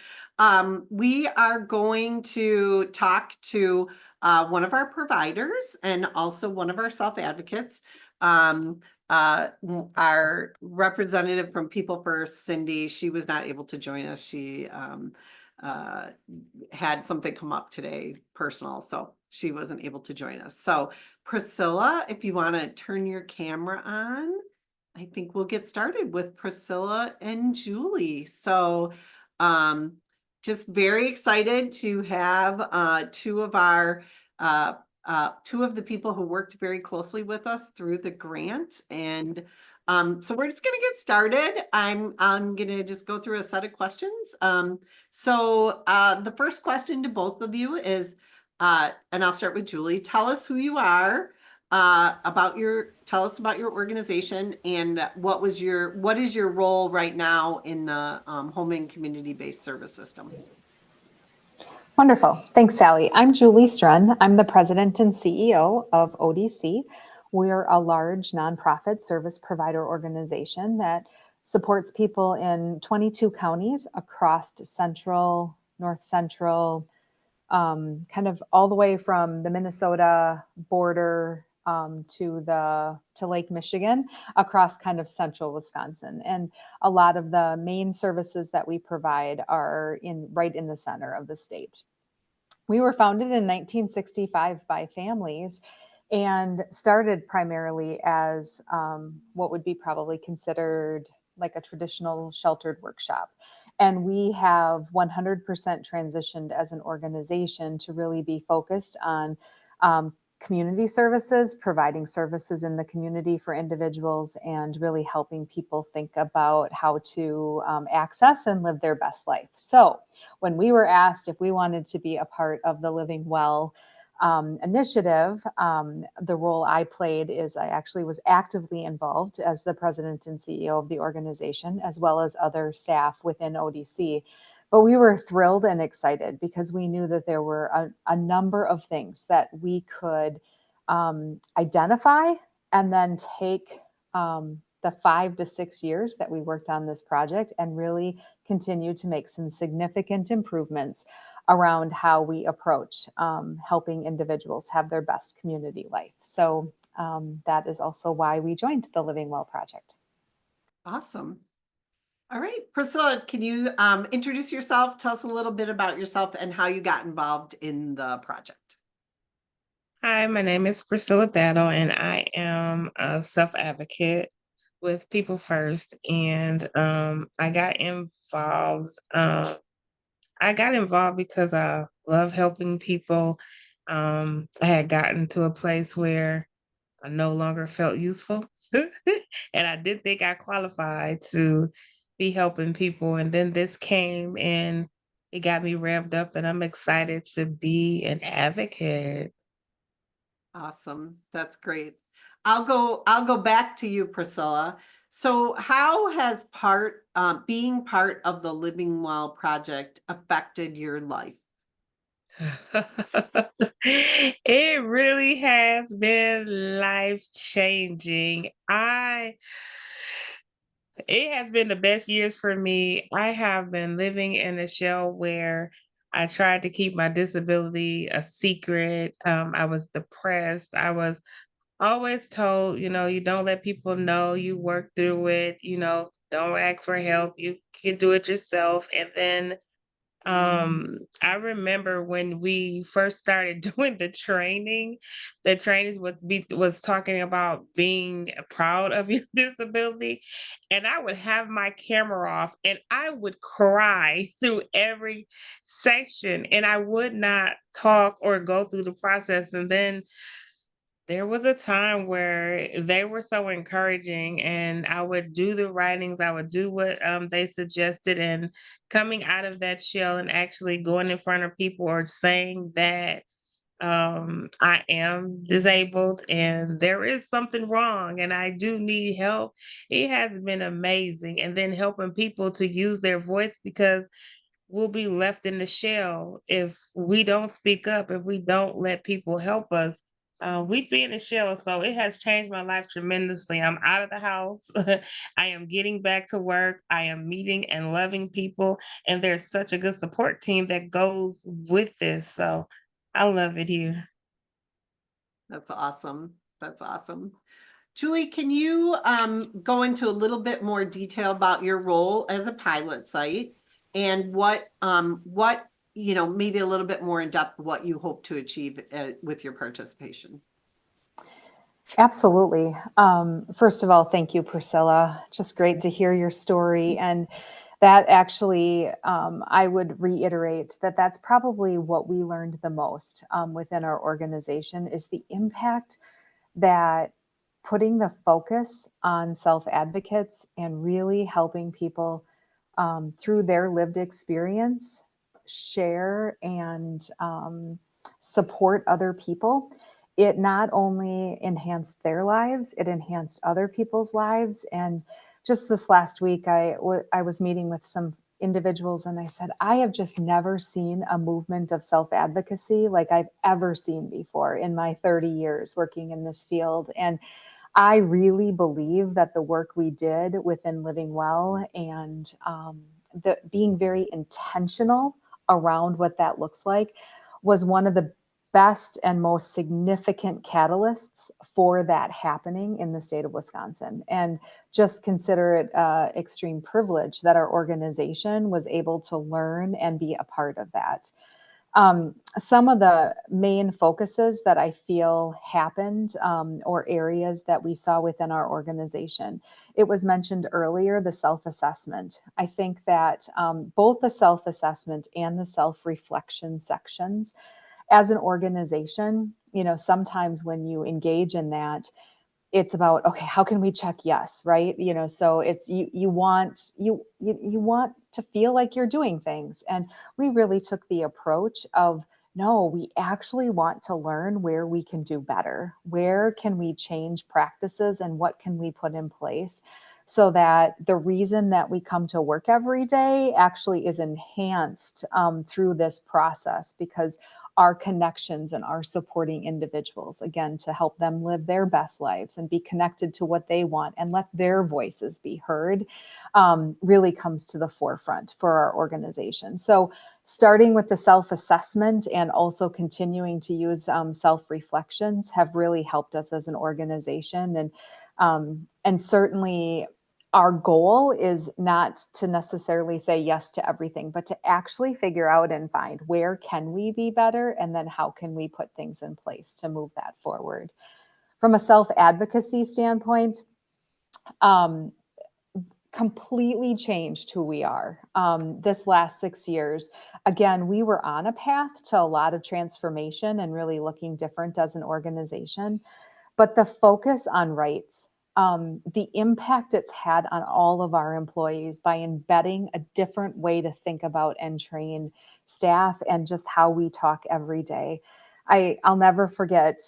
We are going to talk to one of our providers and also one of our self-advocates. Our representative from People First, Cindy, she was not able to join us. She had something come up today, personal, so she wasn't able to join us. So Priscilla, if you want to turn your camera on, I think we'll get started with Priscilla and Julie. So just very excited to have two of the people who worked very closely with us through the grant. And so we're just going to get started. I'm going to just go through a set of questions. So the first question to both of you is, and I'll start with Julie. Tell us who you are, tell us about your organization, and what is your role right now in the home and community-based service system? Wonderful. Thanks, Sally. I'm Julie Strun. I'm the president and CEO of ODC. We're a large nonprofit service provider organization that supports people in 22 counties across central, north central, kind of all the way from the Minnesota border to Lake Michigan, across kind of central Wisconsin. And a lot of the main services that we provide are right in the center of the state. We were founded in 1965 by families and started primarily as what would be probably considered like a traditional sheltered workshop. And we have 100% transitioned as an organization to really be focused on community services, providing services in the community for individuals, and really helping people think about how to access and live their best life. So when we were asked if we wanted to be a part of the Living Well initiative, the role I played is I actually was actively involved as the president and CEO of the organization, as well as other staff within ODC. But we were thrilled and excited because we knew that there were a number of things that we could identify and then take the 5 to 6 years that we worked on this project and really continue to make some significant improvements around how we approach helping individuals have their best community life. So that is also why we joined the Living Well Project. Awesome. All right, Priscilla, can you introduce yourself? Tell us a little bit about yourself and how you got involved in the project. Hi, my name is Priscilla Battle, and I am a self-advocate with People First. And I got involved. I got involved because I love helping people. I had gotten to a place where I no longer felt useful, and I did think I qualified to be helping people. And then this came, and it got me revved up, and I'm excited to be an advocate. Awesome. That's great. I'll go back to you, Priscilla. So how has being part of the Living Well project affected your life? It really has been life changing. It has been the best years for me. I have been living in a shell where I tried to keep my disability a secret. I was depressed. I was always told, you don't let people know, you work through it, don't ask for help, you can do it yourself. And then I remember when we first started doing the trainings was talking about being proud of your disability. And I would have my camera off and I would cry through every section and I would not talk or go through the process. And then there was a time where they were so encouraging, and I would do the writings, I would do what they suggested, and coming out of that shell and actually going in front of people or saying that I am disabled and there is something wrong and I do need help. It has been amazing. And then helping people to use their voice because we'll be left in the shell if we don't speak up, if we don't let people help us. We'd be in the shell. So it has changed my life tremendously. I'm out of the house. I am getting back to work. I am meeting and loving people. And there's such a good support team that goes with this. So I love it here. That's awesome. That's awesome. Julie, can you go into a little bit more detail about your role as a pilot site and maybe a little bit more in depth what you hope to achieve with your participation? Absolutely. First of all, thank you, Priscilla. Just great to hear your story. And that actually, I would reiterate that that's probably what we learned the most within our organization is the impact that putting the focus on self-advocates and really helping people through their lived experience share and support other people. It not only enhanced their lives, it enhanced other people's lives. And just this last week, I was meeting with some individuals and I said, I have just never seen a movement of self-advocacy like I've ever seen before in my 30 years working in this field. And I really believe that the work we did within Living Well and being very intentional around what that looks like was one of the best and most significant catalysts for that happening in the state of Wisconsin. And just consider it extreme privilege that our organization was able to learn and be a part of that. Some of the main focuses that I feel happened or areas that we saw within our organization. It was mentioned earlier, the self-assessment. I think that both the self-assessment and the self-reflection sections as an organization, sometimes when you engage in that, it's about, okay, how can we check yes, right? So it's you want to feel like you're doing things. And we really took the approach of, no, we actually want to learn where we can do better. Where can we change practices and what can we put in place so that the reason that we come to work every day actually is enhanced through this process, because our connections and our supporting individuals, again, to help them live their best lives and be connected to what they want and let their voices be heard, really comes to the forefront for our organization. So starting with the self-assessment and also continuing to use self-reflections have really helped us as an organization. And certainly our goal is not to necessarily say yes to everything, but to actually figure out and find where can we be better, and then how can we put things in place to move that forward. From a self-advocacy standpoint, completely changed who we are this last 6 years. Again, we were on a path to a lot of transformation and really looking different as an organization. But the focus on rights, the impact it's had on all of our employees by embedding a different way to think about and train staff and just how we talk every day. I'll never forget,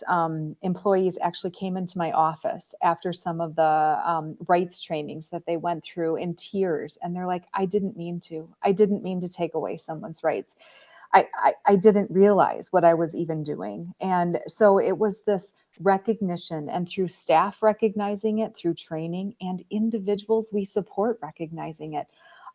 employees actually came into my office after some of the rights trainings that they went through in tears. And they're like, I didn't mean to take away someone's rights. I didn't realize what I was even doing. And so it was this recognition, and through staff recognizing it, through training, and individuals we support recognizing it.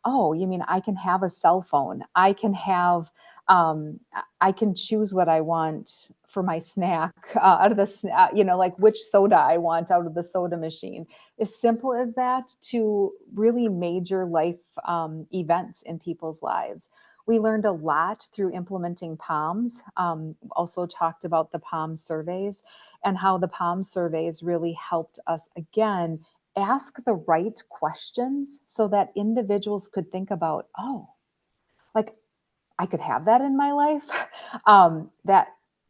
Oh, you mean I can have a cell phone? I can have, I can choose what I want for my snack out of the, like which soda I want out of the soda machine. As simple as that to really major life events in people's lives. We learned a lot through implementing PALMs, also talked about the PALM surveys and how the PALM surveys really helped us, again, ask the right questions so that individuals could think about, oh, like I could have that in my life.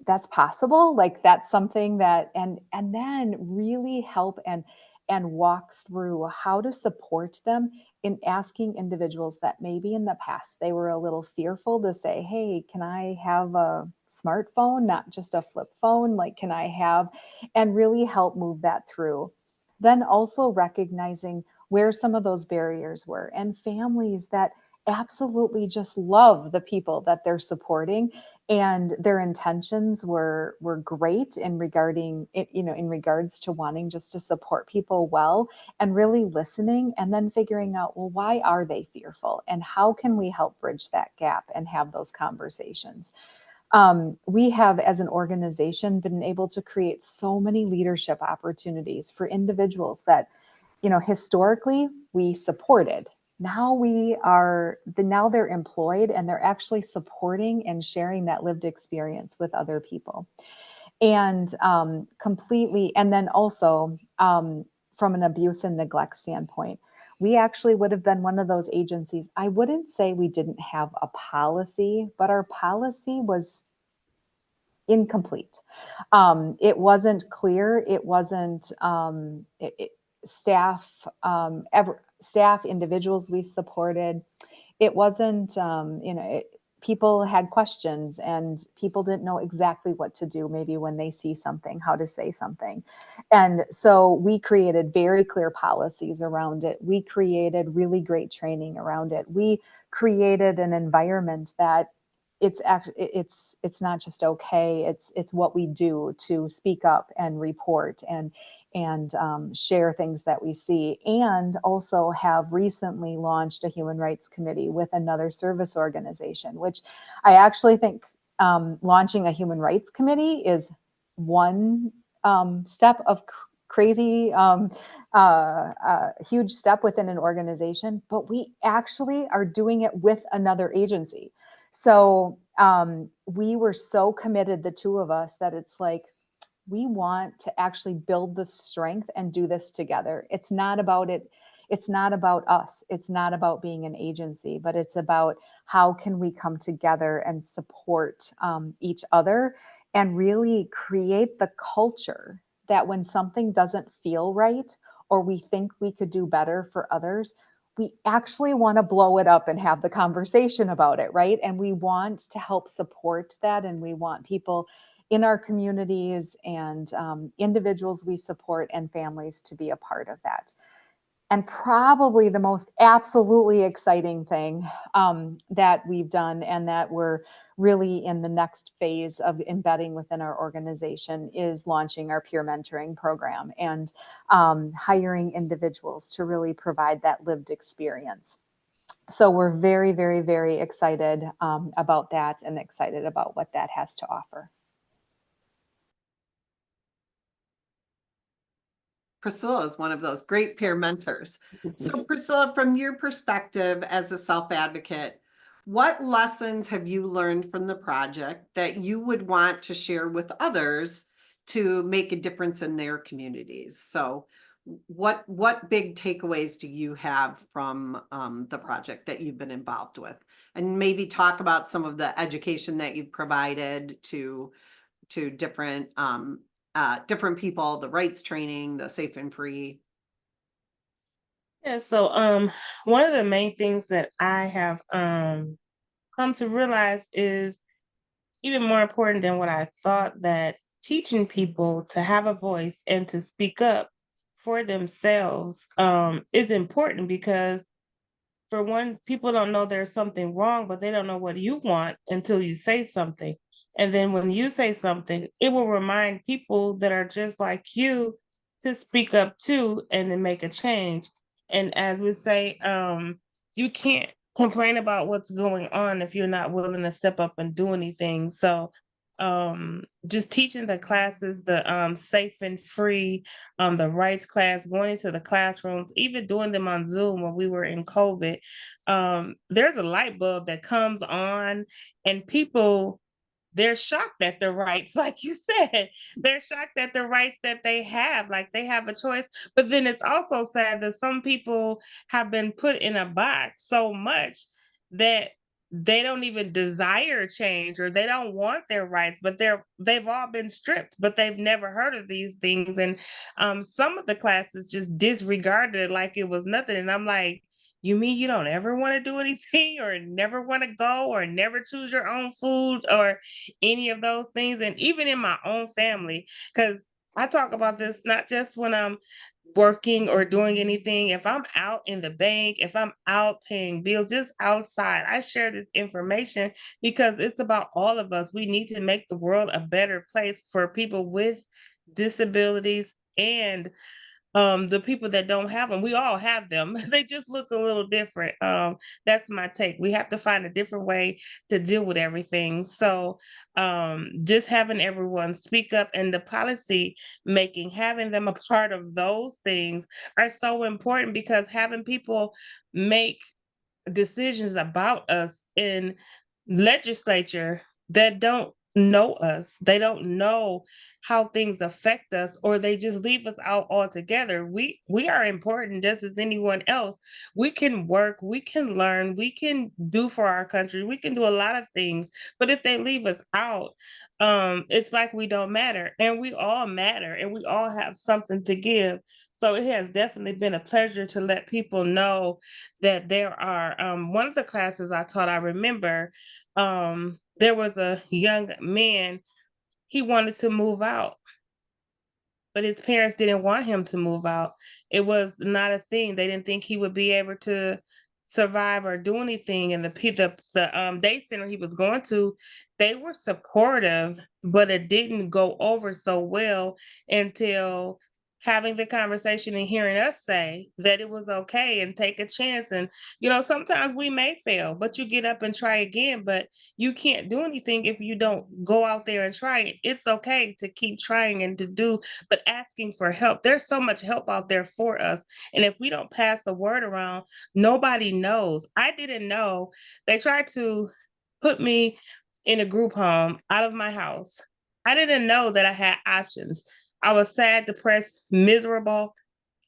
That's possible. Like that's something that, and then really help and walk through how to support them in asking individuals that maybe in the past they were a little fearful to say, hey, can I have a smartphone, not just a flip phone? Like, can I have, and really help move that through. Then also recognizing where some of those barriers were, and families that absolutely just love the people that they're supporting, and their intentions were great in regarding it, in regards to wanting just to support people well, and really listening and then figuring out, well, why are they fearful and how can we help bridge that gap and have those conversations. We have, as an organization, been able to create so many leadership opportunities for individuals that, historically we supported. Now now they're employed and they're actually supporting and sharing that lived experience with other people. And completely, and then also from an abuse and neglect standpoint, we actually would have been one of those agencies. I wouldn't say we didn't have a policy, but our policy was incomplete. It wasn't clear. It wasn't staff, staff individuals we supported. It wasn't, people had questions and people didn't know exactly what to do, maybe when they see something, how to say something. And so we created very clear policies around it. We created really great training around it. We created an environment that it's not just okay, it's what we do to speak up and report and share things that we see, and also have recently launched a human rights committee with another service organization, which I actually think launching a human rights committee is one step of crazy huge step within an organization, but we actually are doing it with another agency. So we were so committed, the two of us, that it's like, we want to actually build the strength and do this together. It's not about it. It's not about us. It's not about being an agency, but it's about how can we come together and support each other and really create the culture that when something doesn't feel right or we think we could do better for others, we actually want to blow it up and have the conversation about it, right? And we want to help support that, and we want people in our communities and individuals we support and families to be a part of that. And probably the most absolutely exciting thing that we've done and that we're really in the next phase of embedding within our organization is launching our peer mentoring program and hiring individuals to really provide that lived experience. So we're very, very, very excited about that and excited about what that has to offer. Priscilla is one of those great peer mentors. So Priscilla, from your perspective as a self-advocate, what lessons have you learned from the project that you would want to share with others to make a difference in their communities? So what big takeaways do you have from the project that you've been involved with? And maybe talk about some of the education that you've provided to different different people, the rights training, the safe and free. Yeah, so one of the main things that I have come to realize is even more important than what I thought, that teaching people to have a voice and to speak up for themselves is important, because for one, people don't know there's something wrong, but they don't know what you want until you say something. And then when you say something, it will remind people that are just like you to speak up too and then make a change. And as we say, you can't complain about what's going on if you're not willing to step up and do anything. So just teaching the classes, the safe and free, the rights class, going into the classrooms, even doing them on Zoom when we were in COVID, there's a light bulb that comes on, and people, they're shocked at the rights, like you said. They're shocked at the rights that they have, like they have a choice. But then it's also sad that some people have been put in a box so much that they don't even desire change, or they don't want their rights, but they've all been stripped, but they've never heard of these things. And some of the classes just disregarded it like it was nothing. And I'm like, you mean you don't ever want to do anything, or never want to go, or never choose your own food, or any of those things? And even in my own family, because I talk about this not just when I'm working or doing anything. If I'm out in the bank, if I'm out paying bills, just outside, I share this information because it's about all of us. We need to make the world a better place for people with disabilities and the people that don't have them. We all have them. They just look a little different. That's my take. We have to find a different way to deal with everything. So just having everyone speak up, and the policy making, having them a part of those things are so important, because having people make decisions about us in legislature that don't know us, they don't know how things affect us, or they just leave us out altogether. We are important just as anyone else. We can work, we can learn, we can do for our country, we can do a lot of things. But if they leave us out, it's like we don't matter. And we all matter, and we all have something to give. So it has definitely been a pleasure to let people know that there are one of the classes I taught, I remember there was a young man, he wanted to move out, but his parents didn't want him to move out. It was not a thing. They didn't think he would be able to survive or do anything. And the day center he was going to, they were supportive, but it didn't go over so well until having the conversation and hearing us say that it was okay and take a chance. And sometimes we may fail, but you get up and try again. But you can't do anything if you don't go out there and try it. It's okay to keep trying and to do, but asking for help. There's so much help out there for us. And if we don't pass the word around, nobody knows. I didn't know. They tried to put me in a group home out of my house. I didn't know that I had options. I was sad, depressed, miserable.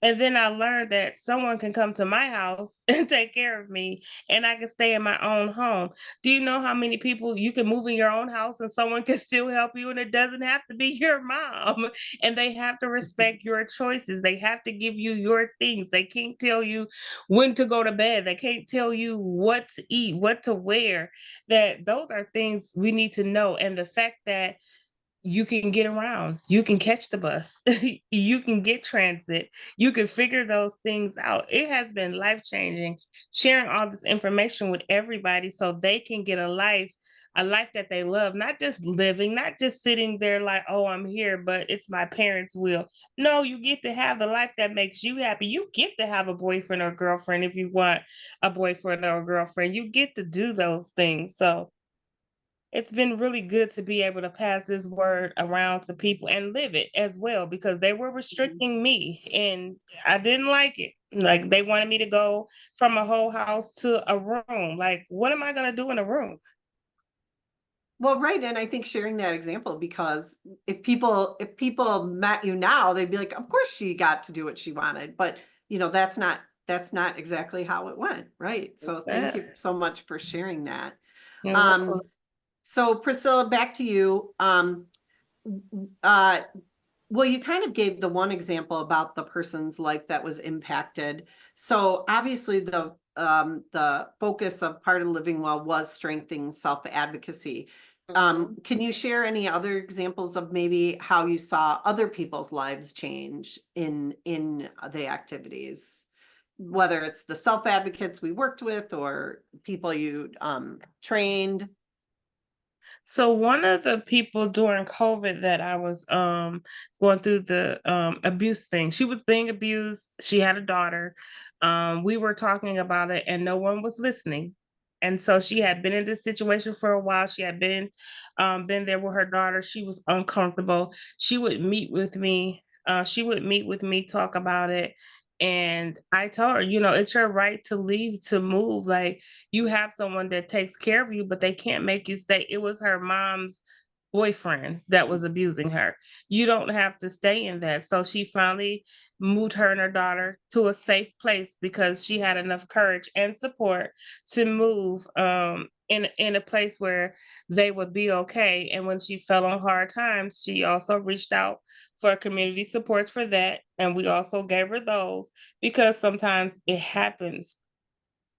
And then I learned that someone can come to my house and take care of me, and I can stay in my own home. Do you know how many people you can move in your own house and someone can still help you, and it doesn't have to be your mom? And they have to respect your choices. They have to give you your things. They can't tell you when to go to bed. They can't tell you what to eat, what to wear. That those are things we need to know. And the fact that you can get around, you can catch the bus, you can get transit, you can figure those things out. It has been life changing sharing all this information with everybody so they can get a life that they love, not just living, not just sitting there like, oh, I'm here, but it's my parents' will. No, you get to have the life that makes you happy. You get to have a boyfriend or girlfriend if you want a boyfriend or a girlfriend. You get to do those things. So it's been really good to be able to pass this word around to people and live it as well, because they were restricting me and I didn't like it. Like they wanted me to go from a whole house to a room. Like, what am I going to do in a room? Well, right, and I think sharing that example, because if people met you now, they'd be like, of course she got to do what she wanted, but that's not exactly how it went, right? So thank you so much for sharing that. You're Um, welcome. so Priscilla, back to you. Uh, well, you kind of gave the one example about the person's life that was impacted. So obviously the focus of part of Living Well was strengthening self-advocacy. Can you share any other examples of maybe how you saw other people's lives change in the activities, whether it's the self-advocates we worked with or people you trained? So one of the people during COVID that I was going through the abuse thing, she was being abused. She had a daughter. We were talking about it and no one was listening. And so she had been in this situation for a while. She had been there with her daughter. She was uncomfortable. She would meet with me. Talk about it. And I told her, it's your right to leave, to move. Like, you have someone that takes care of you, but they can't make you stay. It was her mom's boyfriend that was abusing her. You don't have to stay in that. So she finally moved her and her daughter to a safe place because she had enough courage and support to move in a place where they would be okay. And when she fell on hard times, she also reached out for community supports for that. And we also gave her those because sometimes it happens.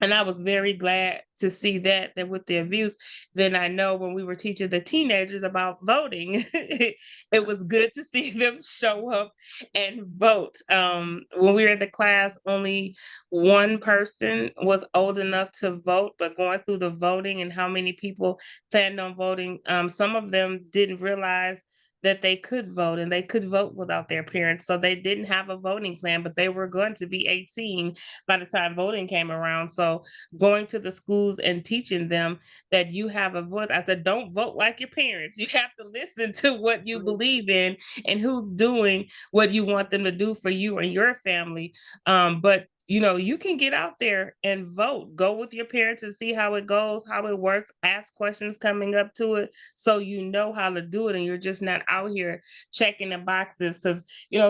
And I was very glad to see that with the abuse. Then I know when we were teaching the teenagers about voting, it was good to see them show up and vote. When we were in the class, only one person was old enough to vote, but going through the voting and how many people planned on voting, some of them didn't realize that they could vote and they could vote without their parents. So they didn't have a voting plan, but they were going to be 18 by the time voting came around. So going to the schools and teaching them that you have a voice. I said, don't vote like your parents. You have to listen to what you believe in and who's doing what you want them to do for you and your family. But you can get out there and vote. Go with your parents and see how it goes, how it works. Ask questions coming up to it so you know how to do it and you're just not out here checking the boxes. Because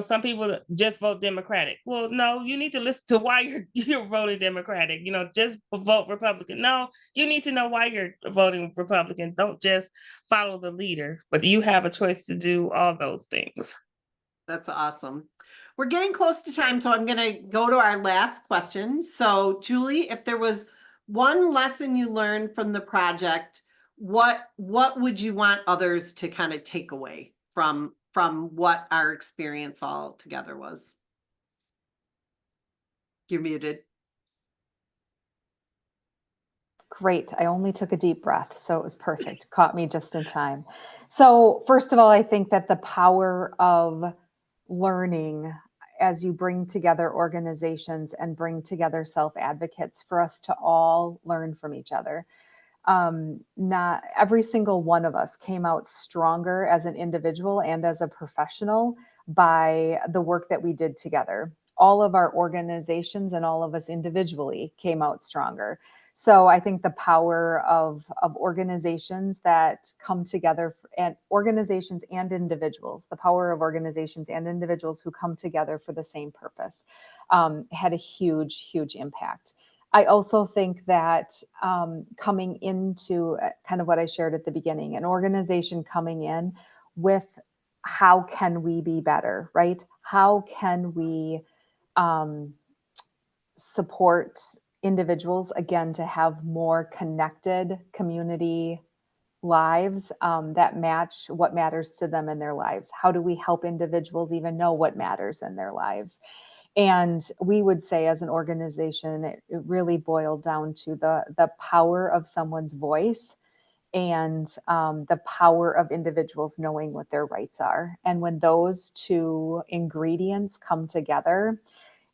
some people just vote Democratic. Well, no, you need to listen to why you're voting Democratic. Just vote Republican. No, you need to know why you're voting Republican. Don't just follow the leader, but you have a choice to do all those things. That's awesome. We're getting close to time, so I'm going to go to our last question. So, Julie, if there was one lesson you learned from the project, what would you want others to kind of take away from what our experience all together was? You're muted. Great. I only took a deep breath, so it was perfect. Caught me just in time. So first of all, I think that the power of learning as you bring together organizations and bring together self-advocates for us to all learn from each other. Not every single one of us came out stronger as an individual and as a professional by the work that we did together. All of our organizations and all of us individually came out stronger. So I think the power of organizations that come together, and organizations and individuals, the power of organizations and individuals who come together for the same purpose, had a huge, huge impact. I also think that coming into kind of what I shared at the beginning, an organization coming in with how can we be better, right? How can we support individuals, again, to have more connected community lives that match what matters to them in their lives? How do we help individuals even know what matters in their lives? And we would say as an organization, it really boiled down to the power of someone's voice and the power of individuals knowing what their rights are. And when those two ingredients come together,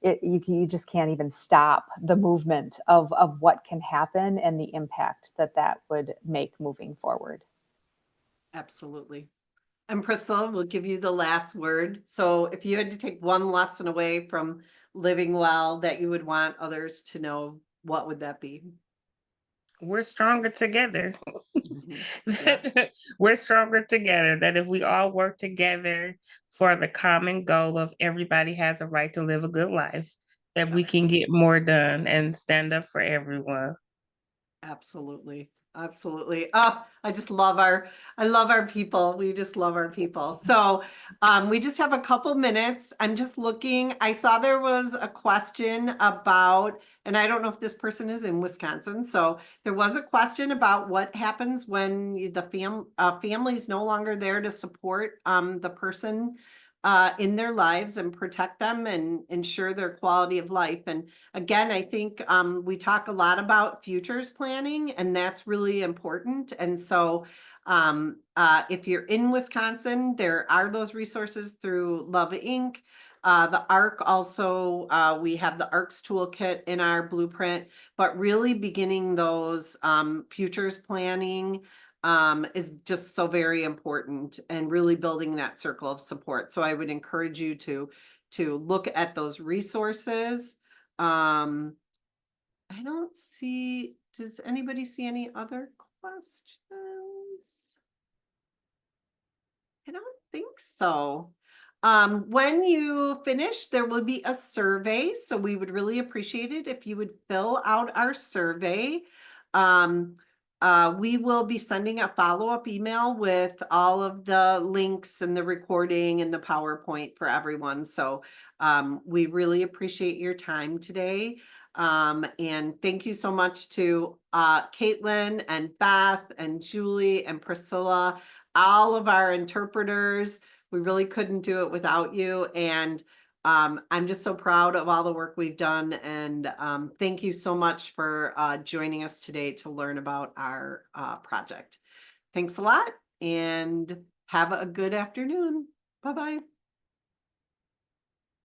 you just can't even stop the movement of what can happen and the impact that that would make moving forward. Absolutely. And Priscilla, we'll give you the last word. So if you had to take one lesson away from Living Well that you would want others to know, what would that be? We're stronger together. Yeah. We're stronger together. That if we all work together for the common goal of everybody has a right to live a good life, that we can get more done and stand up for everyone. Absolutely. Absolutely. Oh, I love our people. We just love our people. So we just have a couple minutes. I'm just looking. I saw there was a question about, and I don't know if this person is in Wisconsin. So there was a question about what happens when the family is no longer there to support the person in their lives and protect them and ensure their quality of life. And again, I think we talk a lot about futures planning, and that's really important. And so if you're in Wisconsin, there are those resources through Love Inc. The ARC also, we have the ARC's toolkit in our blueprint, but really beginning those futures planning is just so very important, and really building that circle of support. So I would encourage you to look at those resources. I don't see, does anybody see any other questions? I don't think so. When you finish, there will be a survey. So we would really appreciate it if you would fill out our survey. We will be sending a follow-up email with all of the links and the recording and the PowerPoint for everyone. So we really appreciate your time today. And thank you so much to Caitlin and Beth and Julie and Priscilla, all of our interpreters. We really couldn't do it without you. And I'm just so proud of all the work we've done. And thank you so much for joining us today to learn about our project. Thanks a lot and have a good afternoon. Bye-bye.